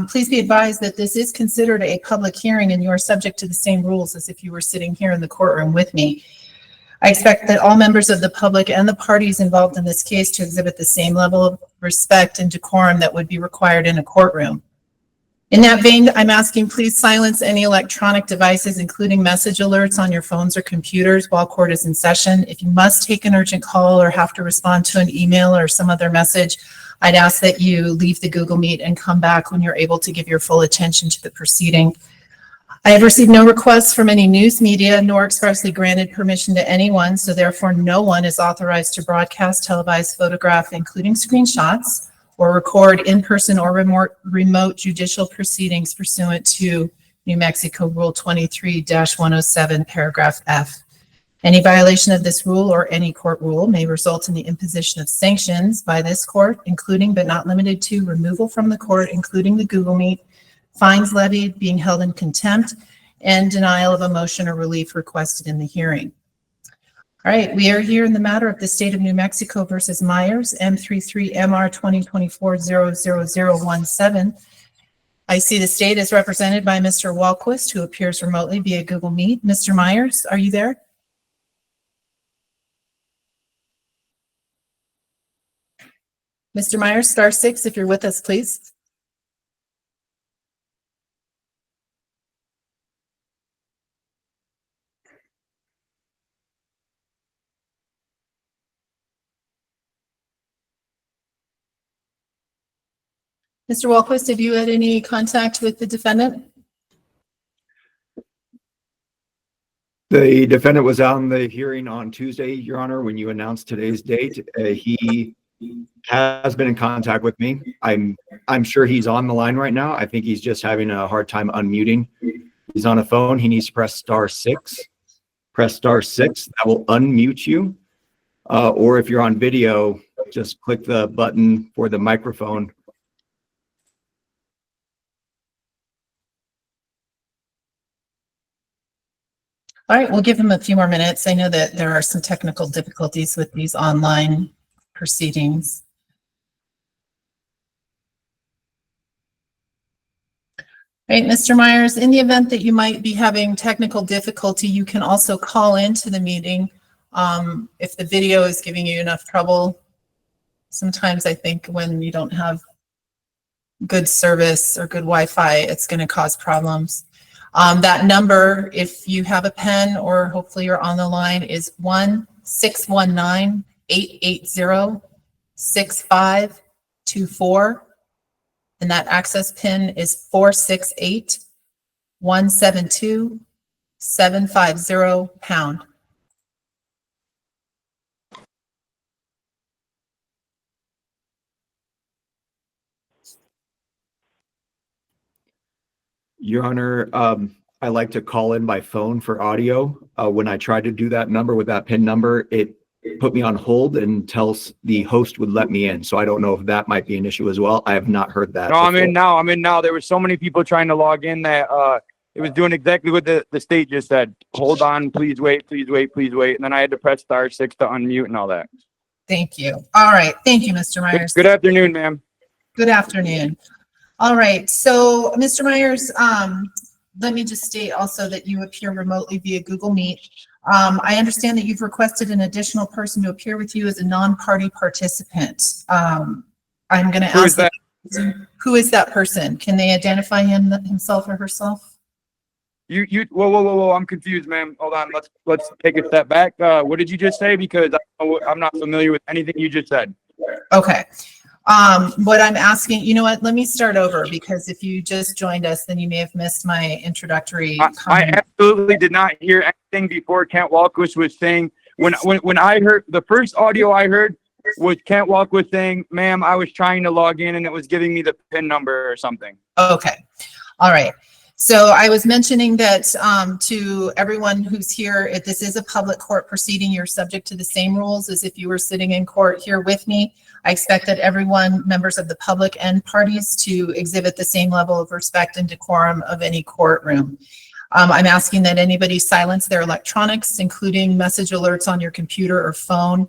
Please be advised that this is considered a public hearing and you are subject to the same rules as if you were sitting here in the courtroom with me. I expect that all members of the public and the parties involved in this case to exhibit the same level of respect and decorum that would be required in a courtroom. In that vein, I'm asking please silence any electronic devices, including message alerts on your phones or computers while court is in session. If you must take an urgent call or have to respond to an email or some other message, I'd ask that you leave the Google Meet and come back when you're able to give your full attention to the proceeding. I have received no requests from any news media nor expressly granted permission to anyone, so therefore no one is authorized to broadcast, televise, photograph, including screenshots, or record in-person or remote judicial proceedings pursuant to New Mexico Rule 23-107, paragraph F. Any violation of this rule or any court rule may result in the imposition of sanctions by this court, including but not limited to removal from the court, including the Google Meet, fines levied, being held in contempt, and denial of a motion or relief requested in the hearing. All right, we are here in the matter of the state of New Mexico versus Myers, M33MR 2024-00017. I see the state is represented by Mr. Wahlquist, who appears remotely via Google Meet. Mr. Myers, are you there? Mr. Myers, *6 if you're with us, please. Mr. Wahlquist, have you had any contact with the defendant? The defendant was on the hearing on Tuesday, Your Honor, when you announced today's date. He has been in contact with me. I'm sure he's on the line right now. I think he's just having a hard time unmuting. He's on a phone. He needs to press *6. Press *6. That will unmute you. Or if you're on video, just click the button for the microphone. All right, we'll give him a few more minutes. I know that there are some technical difficulties with these online proceedings. Right, Mr. Myers, in the event that you might be having technical difficulty, you can also call into the meeting if the video is giving you enough trouble. Sometimes I think when you don't have good service or good Wi-Fi, it's going to cause problems. That number, if you have a pen or hopefully you're on the line, is 1-619-880-6524. And that access pin is 468-172-750#. Your Honor, I like to call in by phone for audio. When I tried to do that number with that PIN number, it put me on hold until the host would let me in. So I don't know if that might be an issue as well. I have not heard that. No, before. I'm in now. There were so many people trying to log in that it was doing exactly what the state just said. Hold on, please wait, please wait, please wait. And then I had to press *6 to unmute and all that. Thank you. All right. Thank you, Mr. Myers. Good afternoon, ma'am. Good afternoon. All right. So, Mr. Myers, let me just state also that you appear remotely via Google Meet. I understand that you've requested an additional person to appear with you as a non-party participant. I'm going to ask who is that person? Can they identify himself or herself? Whoa, I'm confused, ma'am. Hold on. Let's take a step back. What did you just say? Because I'm not familiar with anything you just said. Okay. What I'm asking, you know what, let me start over, because if you just joined us, then you may have missed my introductory comment. I absolutely did not hear anything before Kent Wahlquist was saying, when I heard, the first audio I heard was Kent Wahlquist saying, ma'am, I was trying to log in and it was giving me the PIN number or something. Okay. All right. So I was mentioning that to everyone who's here, if this is a public court proceeding, you're subject to the same rules as if you were sitting in court here with me. I expect that everyone, members of the public and parties, to exhibit the same level of respect and decorum of any courtroom. I'm asking that anybody silence their electronics, including message alerts on your computer or phone.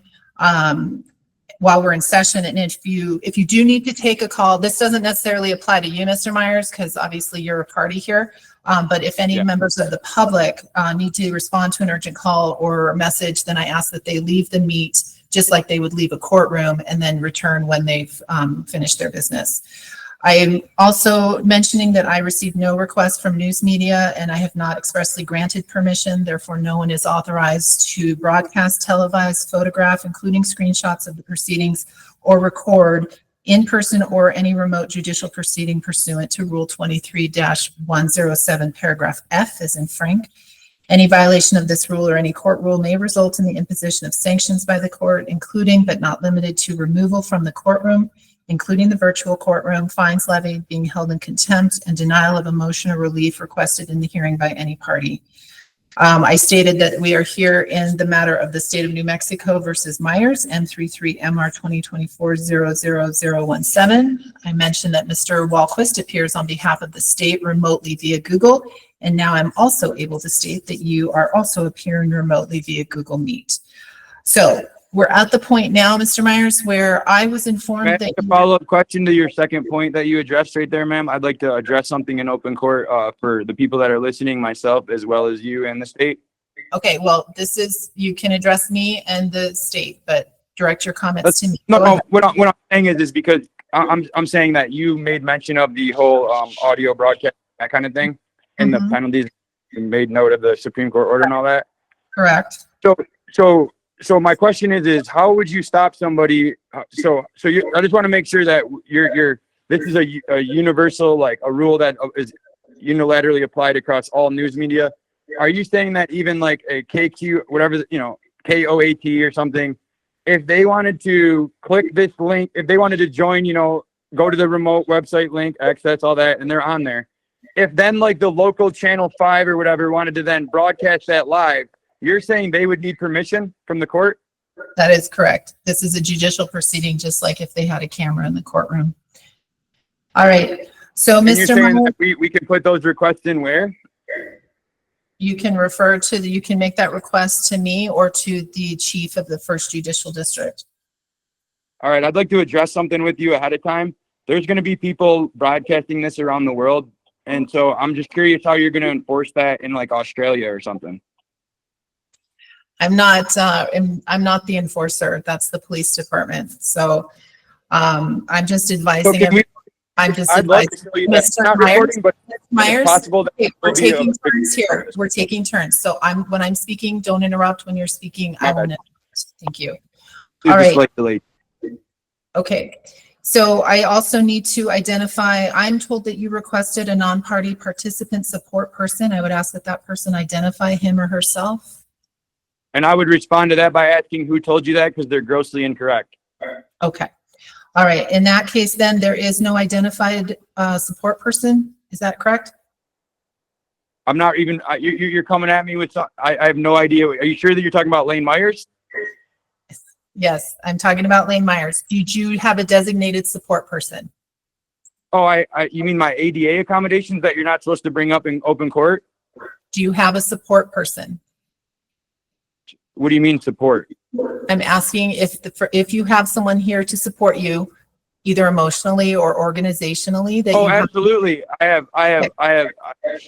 while we're in session. And if you do need to take a call, this doesn't necessarily apply to you, Mr. Myers, because obviously you're a party here. But if any members of the public need to respond to an urgent call or a message, then I ask that they leave the meet just like they would leave a courtroom and then return when they've finished their business. I am also mentioning that I received no request from news media and I have not expressly granted permission. Therefore, no one is authorized to broadcast, televise, photograph, including screenshots of the proceedings, or record in person or any remote judicial proceeding pursuant to Rule 23-107, paragraph F, as in Frank. Any violation of this rule or any court rule may result in the imposition of sanctions by the court, including but not limited to removal from the courtroom, including the virtual courtroom, fines levied, being held in contempt, and denial of a motion or relief requested in the hearing by any party. I stated that we are here in the matter of the state of New Mexico versus Myers, M33MR 2024-00017. I mentioned that Mr. Wahlquist appears on behalf of the state remotely via Google, and now I'm also able to state that you are also appearing remotely via Google Meet. So we're at the point now, Mr. Myers, where I was informed that— a follow-up question to your second point that you addressed right there, ma'am. I'd like to address something in open court for the people that are listening, myself, as well as you and the state. Okay, well, this is, you can address me and the state, but direct your comments to me. No, what I'm saying is because I'm saying that you made mention of the whole audio broadcast, that kind of thing, and the penalties, and made note of the Supreme Court order and all that. Correct. So my question is how would you stop somebody? I just want to make sure that this is a universal, like a rule that is unilaterally applied across all news media. Are you saying that even like a KQ, whatever, KOAT or something, if they wanted to click this link, if they wanted to join, go to the remote website link, access all that, and they're on there. If then like the local channel 5 or whatever wanted to then broadcast that live, you're saying they would need permission from the court? That is correct. This is a judicial proceeding, just like if they had a camera in the courtroom. All right. So, Mr. Myers, we can put those requests in where? You can refer to you can make that request to me or to the chief of the First Judicial District. All right. I'd like to address something with you ahead of time. There's going to be people broadcasting this around the world. And so I'm just curious how you're going to enforce that in like Australia or something. I'm not the enforcer. That's the police department. So I'm just advising. Mr. Myers, we're taking turns here. We're taking turns. So when I'm speaking, don't interrupt. When you're speaking, I will interrupt. Thank you. All right. Okay. So I also need to identify, I'm told that you requested a non-party participant support person. I would ask that that person identify him or herself. And I would respond to that by asking who told you that, because they're grossly incorrect. Okay. All right. In that case, then there is no identified support person. Is that correct? I'm not even, you're coming at me with, I have no idea. Are you sure that you're talking about Lane Myers? Yes, I'm talking about Lane Myers. Did you have a designated support person? Oh, you mean my ADA accommodations that you're not supposed to bring up in open court? Do you have a support person? What do you mean support? I'm asking if you have someone here to support you, either emotionally or organizationally. That absolutely. I have.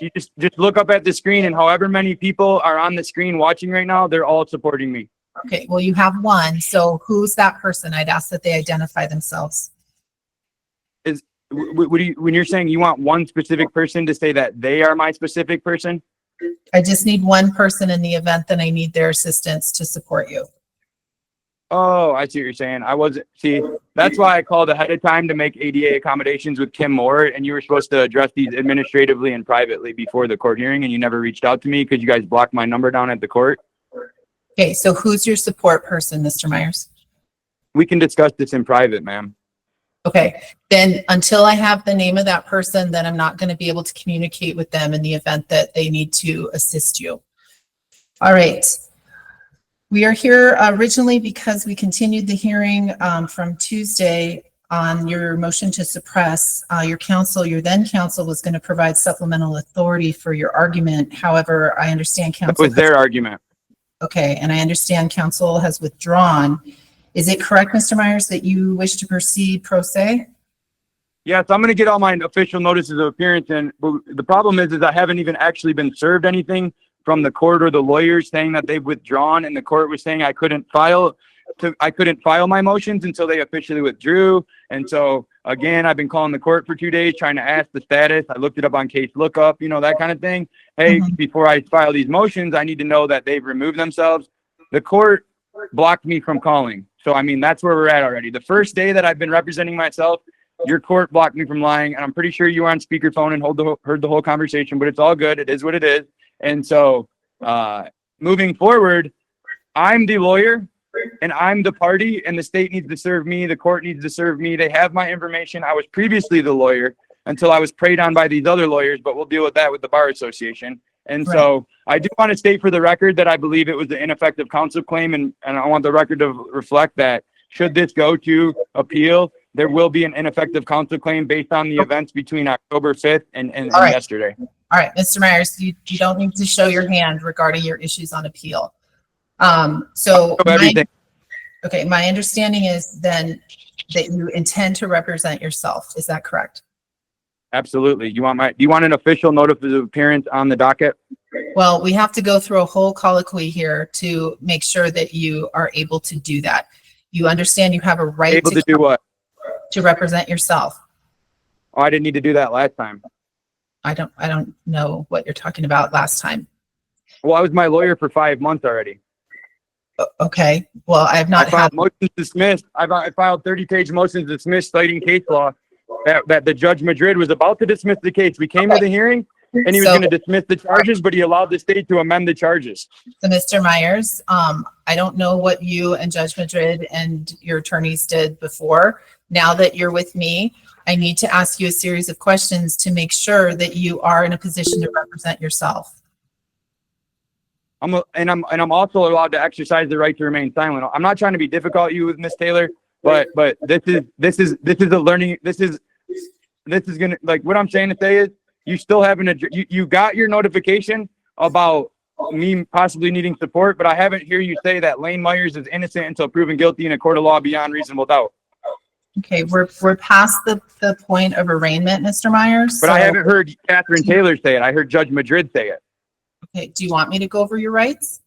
You just look up at the screen, and however many people are on the screen watching right now, they're all supporting me. Okay. Well, you have one. So who's that person? I'd ask that they identify themselves. When you're saying you want one specific person to say that they are my specific person? I just need one person in the event that I need their assistance to support you. Oh, I see what you're saying. That's why I called ahead of time to make ADA accommodations with Kim Moore, and you were supposed to address these administratively and privately before the court hearing, and you never reached out to me because you guys blocked my number down at the court. Okay, so who's your support person, Mr. Myers? We can discuss this in private, ma'am. Okay, then until I have the name of that person, then I'm not going to be able to communicate with them in the event that they need to assist you. All right. We are here originally because we continued the hearing from Tuesday on your motion to suppress. Your then counsel was going to provide supplemental authority for your argument. However, I understand counsel— That was their argument. Okay, and I understand counsel has withdrawn. Is it correct, Mr. Myers, that you wish to proceed pro se? Yes, I'm going to get all my official notices of appearance. And the problem is I haven't even actually been served anything from the court or the lawyers saying that they've withdrawn. And the court was saying I couldn't file my motions until they officially withdrew. And so again, I've been calling the court for 2 days, trying to ask the status. I looked it up on case lookup, that kind of thing. Hey, before I file these motions, I need to know that they've removed themselves. The court blocked me from calling. So, I mean, that's where we're at already. The first day that I've been representing myself, your court blocked me from lying. And I'm pretty sure you were on speakerphone and heard the whole conversation, but it's all good. It is what it is. And so moving forward, I'm the lawyer and I'm the party, and the state needs to serve me. The court needs to serve me. They have my information. I was previously the lawyer until I was preyed on by these other lawyers, but we'll deal with that with the Bar Association. And so I do want to state for the record that I believe it was the ineffective counsel claim. And I want the record to reflect that should this go to appeal, there will be an ineffective counsel claim based on the events between October 5th and yesterday. All right, Mr. Myers, you don't need to show your hand regarding your issues on appeal. So my understanding is then that you intend to represent yourself. Is that correct? Absolutely. Do you want an official notice of appearance on the docket? Well, we have to go through a whole colloquy here to make sure that you are able to do that. You understand you have a right able to do what? To represent yourself. Oh, I didn't need to do that last time. I don't know what you're talking about last time. Well, I was my lawyer for 5 months already. Okay. Well, I have not had motions dismissed. I filed 30-page motions dismissed citing case law that the Judge Madrid was about to dismiss the case. We came to the hearing and he was going to dismiss the charges, but he allowed the state to amend the charges. So, Mr. Myers, I don't know what you and Judge Madrid and your attorneys did before. Now that you're with me, I need to ask you a series of questions to make sure that you are in a position to represent yourself. I'm also allowed to exercise the right to remain silent. I'm not trying to be difficult you with Miss Taylor, but this is a learning. This is gonna, like, what I'm saying to say is you still haven't you got your notification about me possibly needing support, but I haven't heard you say that Lane Myers is innocent until proven guilty in a court of law beyond reasonable doubt. Okay, we're past the point of arraignment, Mr. Myers. But I haven't heard Catherine Taylor say it. I heard Judge Madrid say it. Okay, do you want me to go over your rights?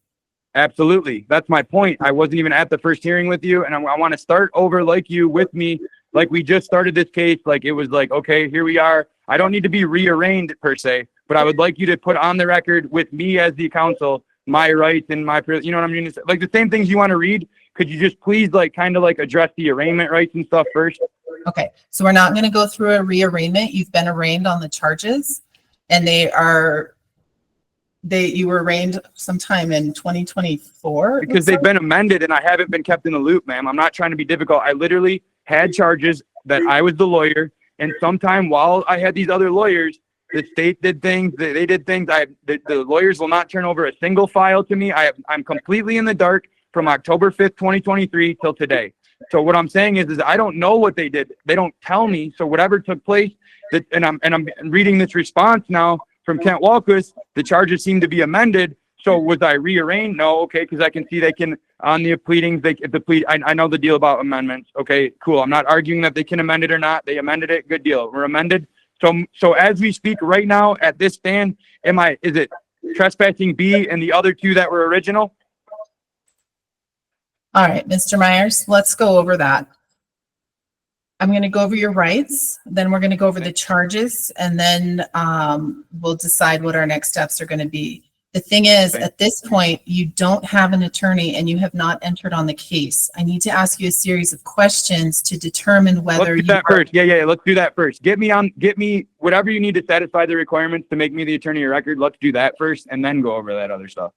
Absolutely. That's my point. I wasn't even at the first hearing with you, and I want to start over like you with me, like we just started this case. Like it was like, okay, here we are. I don't need to be rearranged per se, but I would like you to put on the record with me as the counsel my rights and my, you know what I mean? It's like the same things you want to read. Could you just please kind of address the arraignment rights and stuff first? Okay, so we're not going to go through a rearraignment. You've been arraigned on the charges, and you were arraigned sometime in 2024? Because they've been amended and I haven't been kept in the loop, ma'am. I'm not trying to be difficult. I literally had charges that I was the lawyer, and sometime while I had these other lawyers, the state did things, they did things. The lawyers will not turn over a single file to me. I'm completely in the dark from October 5th, 2023 till today. So what I'm saying is I don't know what they did. They don't tell me. So whatever took place, and I'm reading this response now from Kent Wahlquist, the charges seem to be amended. So was I rearranged? No. Okay. Because I can see they can, on the pleadings, I know the deal about amendments. Okay, cool. I'm not arguing that they can amend it or not. They amended it. Good deal. We're amended. So as we speak right now at this stand, is it trespassing B and the other two that were original? All right, Mr. Myers, let's go over that. I'm going to go over your rights, then we're going to go over the charges, and then we'll decide what our next steps are going to be. The thing is, at this point, you don't have an attorney and you have not entered on the case. I need to ask you a series of questions to determine whether let's do that first. Yeah, let's do that first. Get me whatever you need to satisfy the requirements to make me the attorney of record. Let's do that first and then go over that other stuff.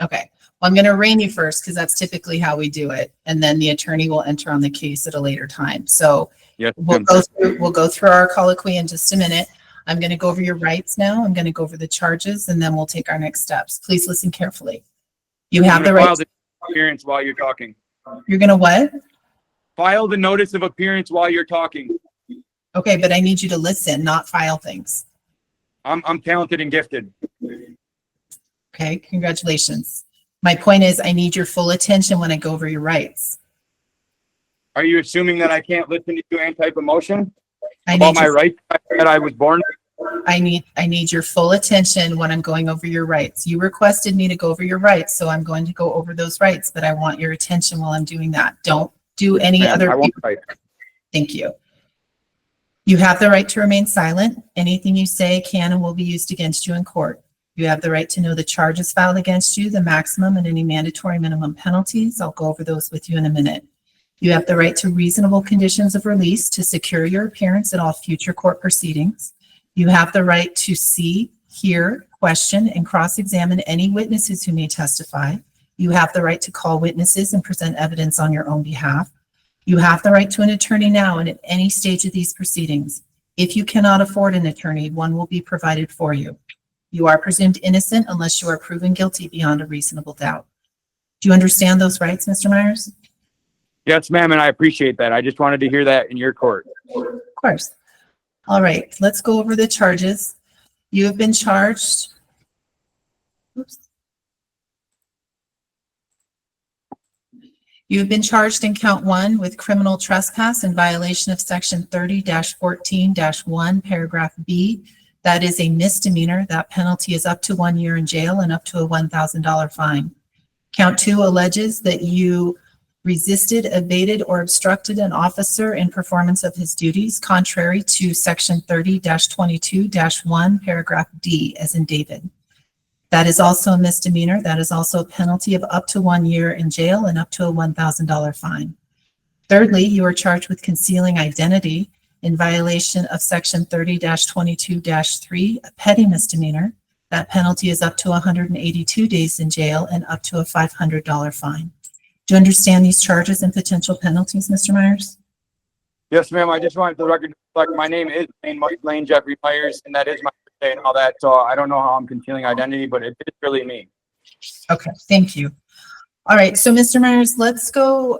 Okay. Well, I'm going to arraign you first because that's typically how we do it. And then the attorney will enter on the case at a later time. So yes, we'll go through our colloquy in just a minute. I'm going to go over your rights now. I'm going to go over the charges, and then we'll take our next steps. Please listen carefully. You have the right. File the appearance while you're talking. You're going to what? File the notice of appearance while you're talking. Okay, but I need you to listen, not file things. I'm talented and gifted. Okay, congratulations. My point is I need your full attention when I go over your rights. Are you assuming that I can't listen to you and type a motion I about need my your, rights that I was born? I need your full attention when I'm going over your rights. You requested me to go over your rights, so I'm going to go over those rights, but I want your attention while I'm doing that. Don't do any Ma'am, other. I won't fight. Thank you. You have the right to remain silent. Anything you say can and will be used against you in court. You have the right to know the charges filed against you, the maximum and any mandatory minimum penalties. I'll go over those with you in a minute. You have the right to reasonable conditions of release to secure your appearance at all future court proceedings. You have the right to see, hear, question, and cross-examine any witnesses who may testify. You have the right to call witnesses and present evidence on your own behalf. You have the right to an attorney now and at any stage of these proceedings. If you cannot afford an attorney, one will be provided for you. You are presumed innocent unless you are proven guilty beyond a reasonable doubt. Do you understand those rights, Mr. Myers? Yes, ma'am, and I appreciate that. I just wanted to hear that in your court. Of course. All right, let's go over the charges. You have been charged. Oops. You have been charged in count 1 with criminal trespass in violation of section 30-14-1, paragraph B. That is a misdemeanor. That penalty is up to 1 year in jail and up to a $1,000 fine. Count 2 alleges that you resisted, evaded, or obstructed an officer in performance of his duties contrary to section 30-22-1, paragraph D, as in David. That is also a misdemeanor. That is also a penalty of up to 1 year in jail and up to a $1,000 fine. Thirdly, you are charged with concealing identity in violation of section 30-22-3, a petty misdemeanor. That penalty is up to 182 days in jail and up to a $500 fine. Do you understand these charges and potential penalties, Mr. Myers? Yes, ma'am. I just wanted the record to reflect my name is Lane Jeffrey Myers, and that is my birthday and all that. So I don't know how I'm concealing identity, but it is really me. Okay, thank you. All right, so Mr. Myers, let's go.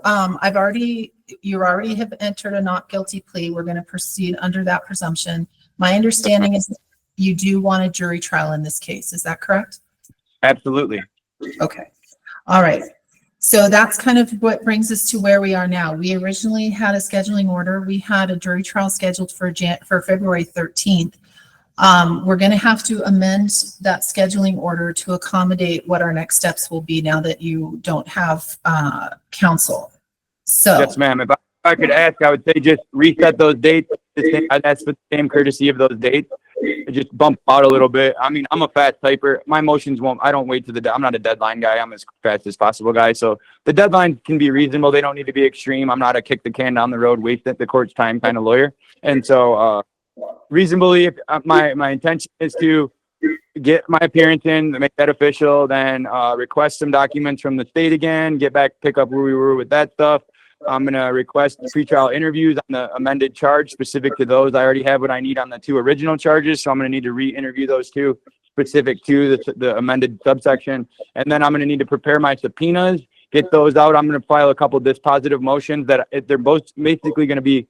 You already have entered a not guilty plea. We're going to proceed under that presumption. My understanding is that you do want a jury trial in this case. Is that correct? Absolutely. Okay. All right. So that's kind of what brings us to where we are now. We originally had a scheduling order. We had a jury trial scheduled for February 13th. We're going to have to amend that scheduling order to accommodate what our next steps will be now that you don't have counsel. So Yes, ma'am. If I could ask, I would say just reset those dates. I'd ask for the same courtesy of those dates. Just bump out a little bit. I mean, I'm a fast typer. My motions I don't wait to I'm not a deadline guy. I'm as fast as possible guy. So the deadline can be reasonable. They don't need to be extreme. I'm not a kick the can down the road, waste the court's time kind of lawyer. And so reasonably, if my intention is to get my appearance in, make that official, then request some documents from the state again, pick up where we were with that stuff. I'm going to request pretrial interviews on the amended charge specific to those. I already have what I need on the 2 original charges, so I'm going to need to re-interview those 2 specific to the amended subsection. And then I'm going to need to prepare my subpoenas, get those out. I'm going to file a couple of dispositive motions that they're both basically going to be,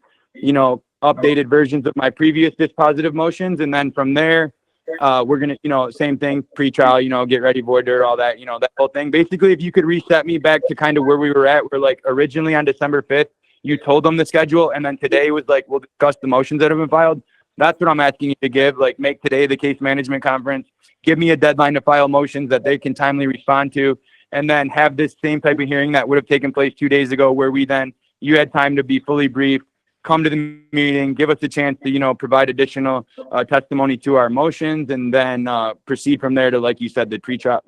updated versions of my previous dispositive motions. And then from there, we're going to, same thing, pre-trial, get ready, void dirt, all that, that whole thing. Basically, if you could reset me back to kind of where we were at, we're like originally on December 5th, you told them the schedule. And then today was like, we'll discuss the motions that have been filed. That's what I'm asking you to give, like make today the case management conference, give me a deadline to file motions that they can timely respond to, and then have this same type of hearing that would have taken place 2 days ago where you had time to be fully briefed, come to the meeting, give us a chance to, provide additional testimony to our motions, and then proceed from there to, like you said, the pre-trial.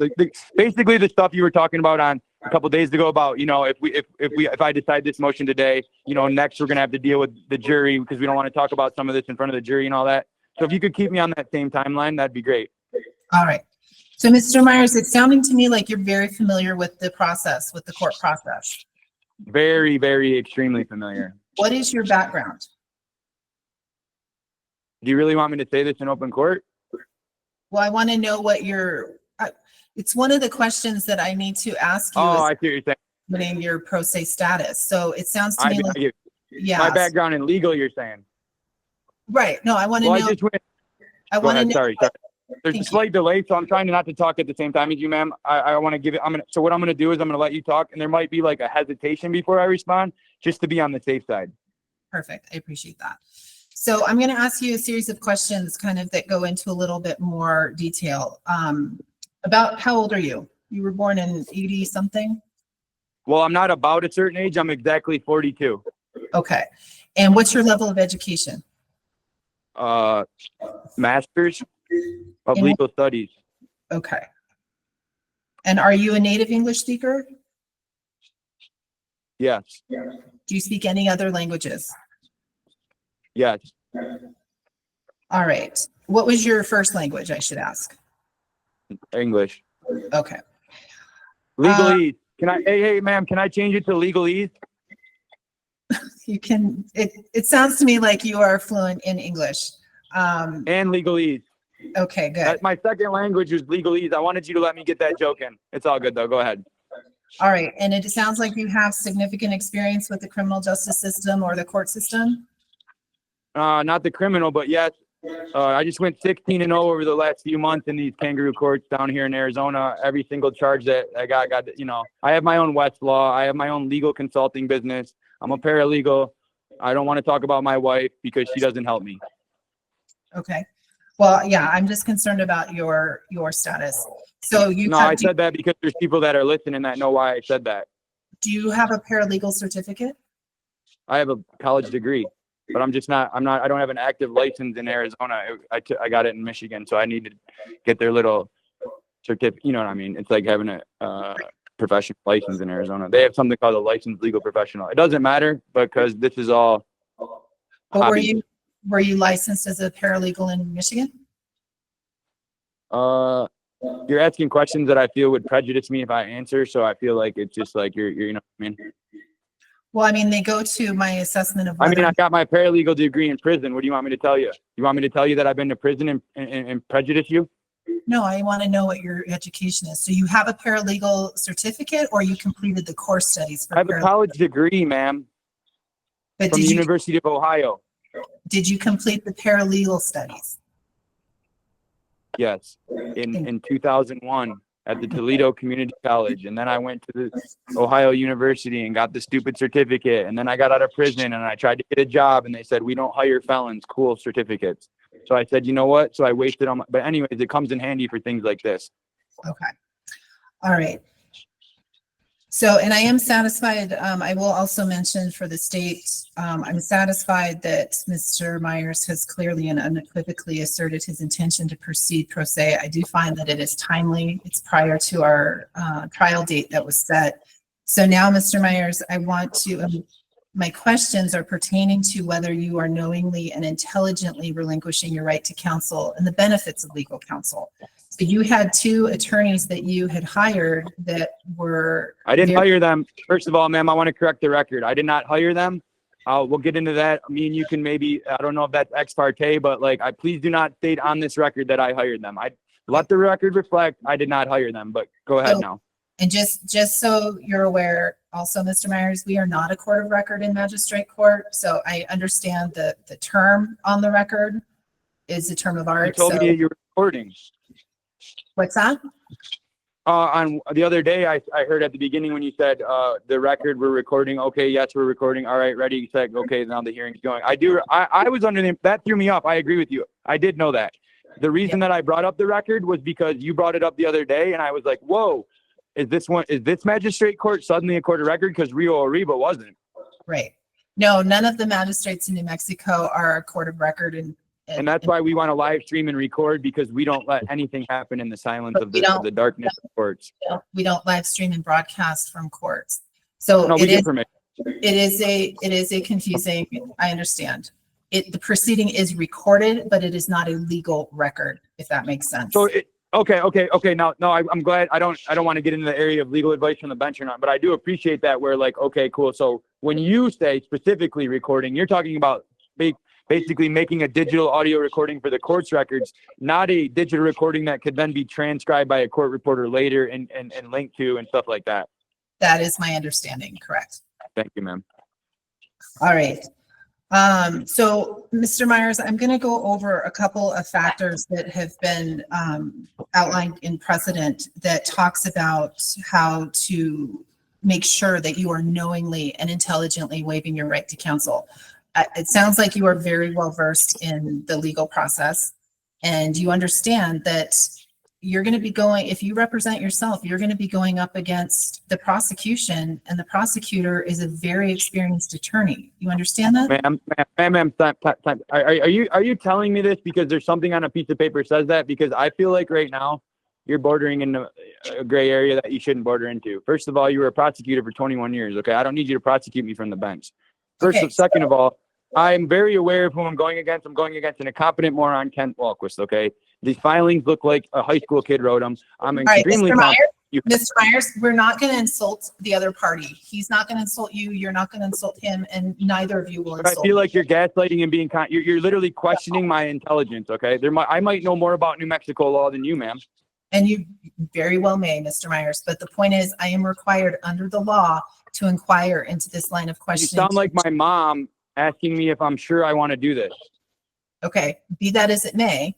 Basically, the stuff you were talking about on a couple of days ago about, if I decide this motion today, next we're going to have to deal with the jury because we don't want to talk about some of this in front of the jury and all that. So if you could keep me on that same timeline, that'd be great. all right. So Mr. Myers, it's sounding to me like you're very familiar with the process, with the court process. Very, very, extremely familiar. What is your background? Do you really want me to say this in open court? Well, I want to know what it's one of the questions that I need to ask you. Oh, I see what you're saying. Putting your pro se status. So it sounds to me like, yeah. My background in legal, you're saying. Right. No, I want to know. I want to know. Sorry. There's Thank a slight delay, so I'm trying not to talk at the same time as you, ma'am. I want to give it. So what I'm gonna do is I'm gonna let you talk, and there might be like a hesitation before I respond, just to be on the safe side. Perfect. I appreciate that. So I'm going to ask you a series of questions kind of that go into a little bit more detail. About how old are you? You were born in 80 something? Well, I'm not about a certain age. I'm exactly 42. Okay. And what's your level of education? Masters of In- Legal Studies. Okay. And are you a native English speaker? Yes. Do you speak any other languages? Yes. All right. What was your first language, I should ask? English. Okay. Legalese. Can I? Hey, ma'am. Can I change it to legalese? You can, it sounds to me like you are fluent in English. And legalese. Okay, good. My second language was legalese. I wanted you to let me get that joke in. It's all good though. Go ahead. All right. And it sounds like you have significant experience with the criminal justice system or the court system? Not the criminal, but yes. I just went 16-0 over the last few months in these kangaroo courts down here in Arizona. Every single charge that I got, I have my own Westlaw. I have my own legal consulting business. I'm a paralegal. I don't want to talk about my wife because she doesn't help me. Okay. Well, yeah, I'm just concerned about your status. So you No, I said that because there's people that are listening that know why I said that. Do you have a paralegal certificate? I have a college degree, but I don't have an active license in Arizona. I got it in Michigan, so I need to get their little certificate. You know what I mean? It's like having a professional license in Arizona. They have something called a licensed legal professional. It doesn't matter because this is all. But were you licensed as a paralegal in Michigan? You're asking questions that I feel would prejudice me if I answer. So I feel like it's just like you're you know what I mean? Well, I mean, they go to my assessment of I whether. mean, I got my paralegal degree in prison. What do you want me to tell you? You want me to tell you that I've been to prison and prejudice you? No, I want to know what your education is. So you have a paralegal certificate or you completed the course studies for I have a college degree, ma'am, But from the University of Ohio. did you complete the paralegal studies? Yes, in 2001 at the Toledo Community College. And then I went to the Ohio University and got the stupid certificate. And then I got out of prison and I tried to get a job and they said, we don't hire felons, cool certificates. So I said, you know what? So I wasted on but anyways, it comes in handy for things like this. Okay. All right. So, and I am satisfied, I will also mention for the state, I'm satisfied that Mr. Myers has clearly and unequivocally asserted his intention to proceed pro se. I do find that it is timely. It's prior to our trial date that was set. So now, Mr. Myers, I want to, my questions are pertaining to whether you are knowingly and intelligently relinquishing your right to counsel and the benefits of legal counsel. So you had two attorneys that you had hired that were. I didn't hire them. First of all, ma'am, I want to correct the record. I did not hire them. We'll get into that. Me and you can maybe, I don't know if that's ex parte, but like, please do not state on this record that I hired them. I let the record reflect. I did not hire them, but go ahead now. And just so you're aware, also, Mr. Myers, we are not a court of record in magistrate court. So I understand that the term on the record is a term of art. You told me you were recording. What's that? On the other day, I heard at the beginning when you said the record we're recording. Okay, yes, we're recording. All right, ready, you said, okay, now the hearing's going. I was under that threw me off. I agree with you. I did know that. The reason that I brought up the record was because you brought it up the other day, and I was like, whoa, is this magistrate court suddenly a court of record? Because Rio Arriba wasn't. Right. No, none of the magistrates in New Mexico are a court of record. And that's why we want to live stream and record, because we don't let anything happen in the silence of the darkness of courts. We don't live stream and broadcast from courts. So no, it is a confusing, I understand. The proceeding is recorded, but it is not a legal record, if that makes sense. So okay. Now, no, I'm glad. I don't want to get into the area of legal advice from the bench or not, but I do appreciate that. We're like, okay, cool. So when you say specifically recording, you're talking about basically making a digital audio recording for the court's records, not a digital recording that could then be transcribed by a court reporter later and linked to and stuff like that. That is my understanding. Correct. Thank you, ma'am. All right. So, Mr. Myers, I'm going to go over a couple of factors that have been outlined in precedent that talks about how to make sure that you are knowingly and intelligently waiving your right to counsel. It sounds like you are very well versed in the legal process, and you understand that you're going to be going, if you represent yourself, you're going to be going up against the prosecution, and the prosecutor is a very experienced attorney. You understand that? Ma'am, time. Are you telling me this because there's something on a piece of paper says that? Because I feel like right now you're bordering in a gray area that you shouldn't border into. First of all, you were a prosecutor for 21 years. Okay, I don't need you to prosecute me from the bench. Second of all, I'm very aware of who I'm going against. I'm going against an incompetent moron, Kent Wahlquist. Okay, these filings look like a high school kid wrote them. I'm extremely confident. Mr. Myers, we're not going to insult the other party. He's not going to insult you. You're not going to insult him, and neither of you will insult. I feel like you're gaslighting and being you're literally questioning my intelligence. Okay, I might know more about New Mexico law than you, ma'am. And you very well may, Mr. Myers. But the point is, I am required under the law to inquire into this line of questioning. You sound like my mom asking me if I'm sure I want to do this. Okay, be that as it may,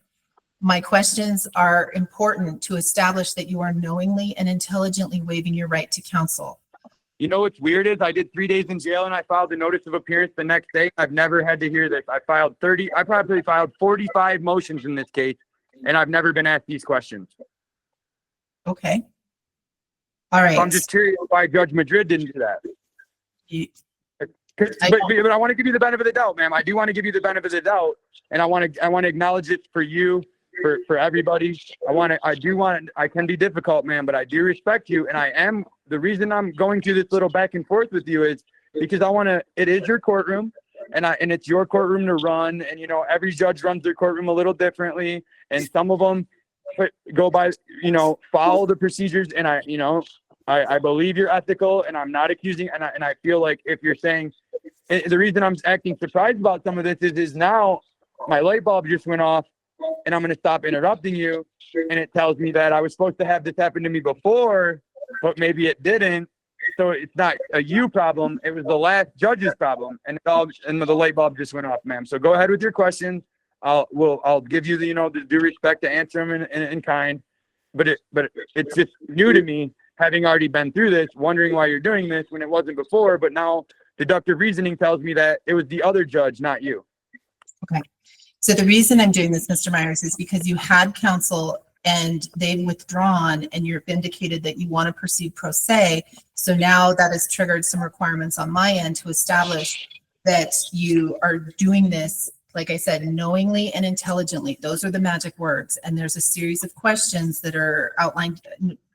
my questions are important to establish that you are knowingly and intelligently waiving your right to counsel. You know what's weird is I did 3 days in jail and I filed a notice of appearance the next day. I've never had to hear this. I probably filed 45 motions in this case, and I've never been asked these questions. Okay. All right. So I'm just curious why Judge Madrid didn't do that. But I want to give you the benefit of the doubt, ma'am. I do want to give you the benefit of the doubt, and I want to acknowledge it for you, for everybody. I can be difficult, ma'am, but I do respect you, and the reason I'm going through this little back and forth with you is because it is your courtroom, and it's your courtroom to run, and every judge runs their courtroom a little differently, and some of them go by, follow the procedures, and I believe you're ethical, and I'm not accusing, and I feel like if you're saying, the reason I'm acting surprised about some of this is now my light bulb just went off, and I'm going to stop interrupting you, and it tells me that I was supposed to have this happen to me before, but maybe it didn't. So it's not a you problem, it was the last judge's problem, and the light bulb just went off, ma'am. So go ahead with your questions. I'll give you the due respect to answer them in kind, but it's just new to me, having already been through this, wondering why you're doing this when it wasn't before, but now deductive reasoning tells me that it was the other judge, not you. Okay. So the reason I'm doing this, Mr. Myers, is because you had counsel and they've withdrawn, and you've indicated that you want to proceed pro se. So now that has triggered some requirements on my end to establish that you are doing this, like I said, knowingly and intelligently. Those are the magic words. And there's a series of questions that are outlined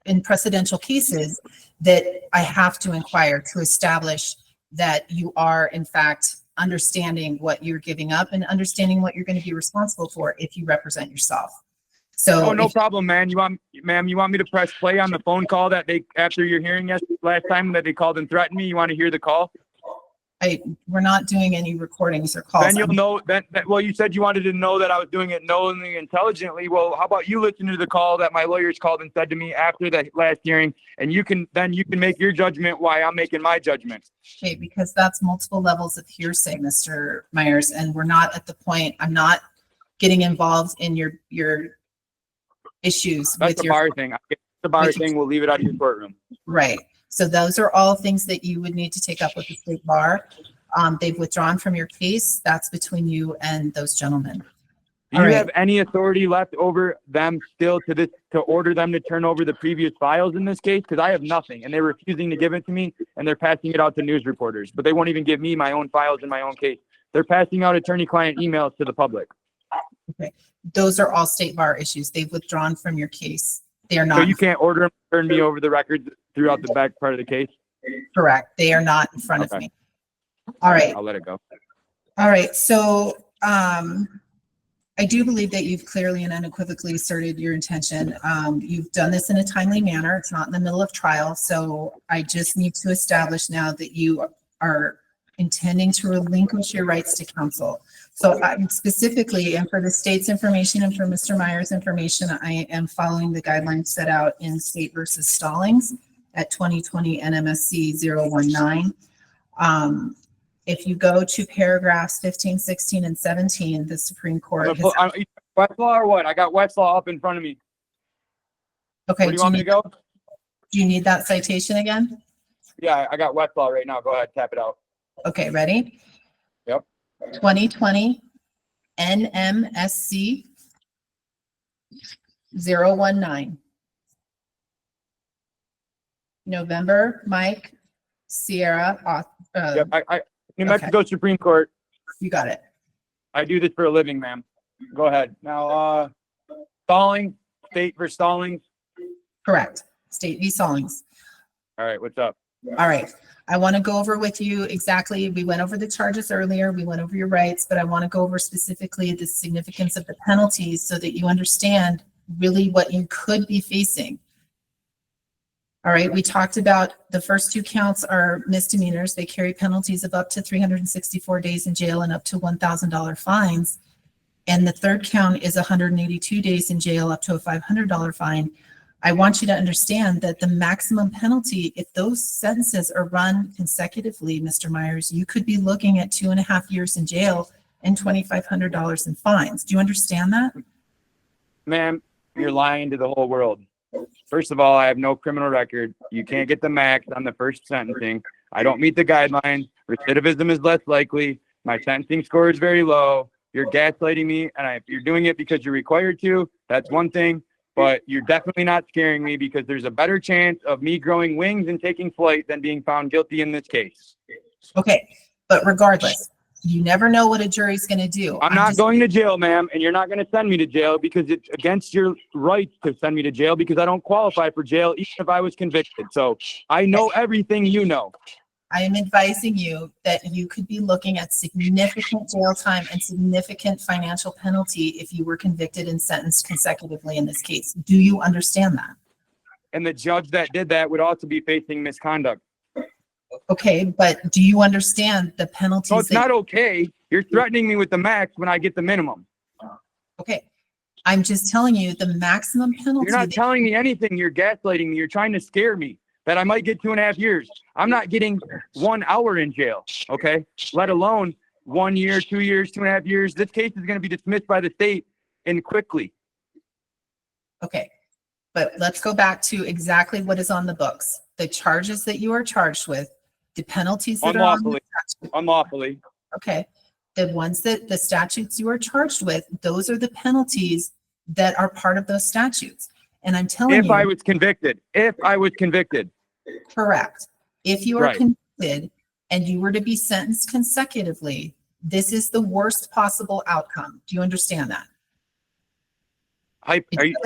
in precedential cases that I have to inquire to establish that you are, in fact, understanding what you're giving up and understanding what you're going to be responsible for if you represent yourself. So, no problem, man. You want me to press play on the phone call that after your hearing last time that they called and threatened me? You want to hear the call? We're not doing any recordings or calls. Then you'll know that. Well, you said you wanted to know that I was doing it knowingly, intelligently. Well, how about you listen to the call that my lawyers called and said to me after that last hearing, and you can make your judgment why I'm making my judgment. Okay, because that's multiple levels of hearsay, Mr. Myers, and we're not at the point. I'm not getting involved in your issues. That's the bar thing. The bar thing. We'll leave it out of your courtroom. Right. So those are all things that you would need to take up with the state bar. They've withdrawn from your case. That's between you and those gentlemen. Do you have any authority left over them still to order them to turn over the previous files in this case? Because I have nothing, and they're refusing to give it to me, and they're passing it out to news reporters. But they won't even give me my own files in my own case. They're passing out attorney-client emails to the public. Okay. Those are all state bar issues. They've withdrawn from your case. They are not. So you can't order them to turn me over the records throughout the back part of the case? Correct. They are not in front of me. All right. I'll let it go. All right. So I do believe that you've clearly and unequivocally asserted your intention. You've done this in a timely manner. It's not in the middle of trial. So I just need to establish now that you are intending to relinquish your rights to counsel. So specifically, and for the state's information and for Mr. Myers' information, I am following the guidelines set out in State versus Stallings at 2020 NMSC 019. If you go to paragraphs 15, 16, and 17, the Supreme Court has, Westlaw or what? I got Westlaw up in front of me. okay, Where do you want me to go? do you need that citation again? Yeah, I got Westlaw right now. Go ahead, tap it out. Okay, ready? Yep. 2020 NMSC 019. November, Mike, Sierra, Yep. New Mexico Supreme Court. you got it. I do this for a living, ma'am. Go ahead. Now, stalling, state for stalling. Correct. State v. Stallings. All right, what's up? All right. I want to go over with you exactly. We went over the charges earlier. We went over your rights, but I want to go over specifically the significance of the penalties so that you understand really what you could be facing. All right. We talked about the first two counts are misdemeanors. They carry penalties of up to 364 days in jail and up to $1,000 fines. And the third count is 182 days in jail up to a $500 fine. I want you to understand that the maximum penalty, if those sentences are run consecutively, Mr. Myers, you could be looking at 2.5 years in jail and $2,500 in fines. Do you understand that? Ma'am, you're lying to the whole world. First of all, I have no criminal record. You can't get the max on the first sentencing. I don't meet the guidelines. Recidivism is less likely. My sentencing score is very low. You're gaslighting me, and if you're doing it because you're required to, that's one thing. But you're definitely not scaring me because there's a better chance of me growing wings and taking flight than being found guilty in this case. Okay, but regardless, you never know what a jury's going to do. I'm not going to jail, ma'am, and you're not going to send me to jail because it's against your right to send me to jail because I don't qualify for jail even if I was convicted. So I know everything you know. I am advising you that you could be looking at significant jail time and significant financial penalty if you were convicted and sentenced consecutively in this case. Do you understand that? And the judge that did that would also be facing misconduct. Okay, but do you understand the penalties? So it's not okay. You're threatening me with the max when I get the minimum. Okay, I'm just telling you the maximum penalty. You're not telling me anything. You're gaslighting me. You're trying to scare me that I might get 2.5 years. I'm not getting 1 hour in jail, okay? Let alone 1 year, 2 years, 2.5 years. This case is going to be dismissed by the state and quickly. Okay, but let's go back to exactly what is on the books. The charges that you are charged with, the penalties that are on the statute. Unlawfully. Okay, the ones that the statutes you are charged with, those are the penalties that are part of those statutes. And I'm telling you. If I was convicted. Correct. If you are Right. convicted and you were to be sentenced consecutively, this is the worst possible outcome. Do you understand that?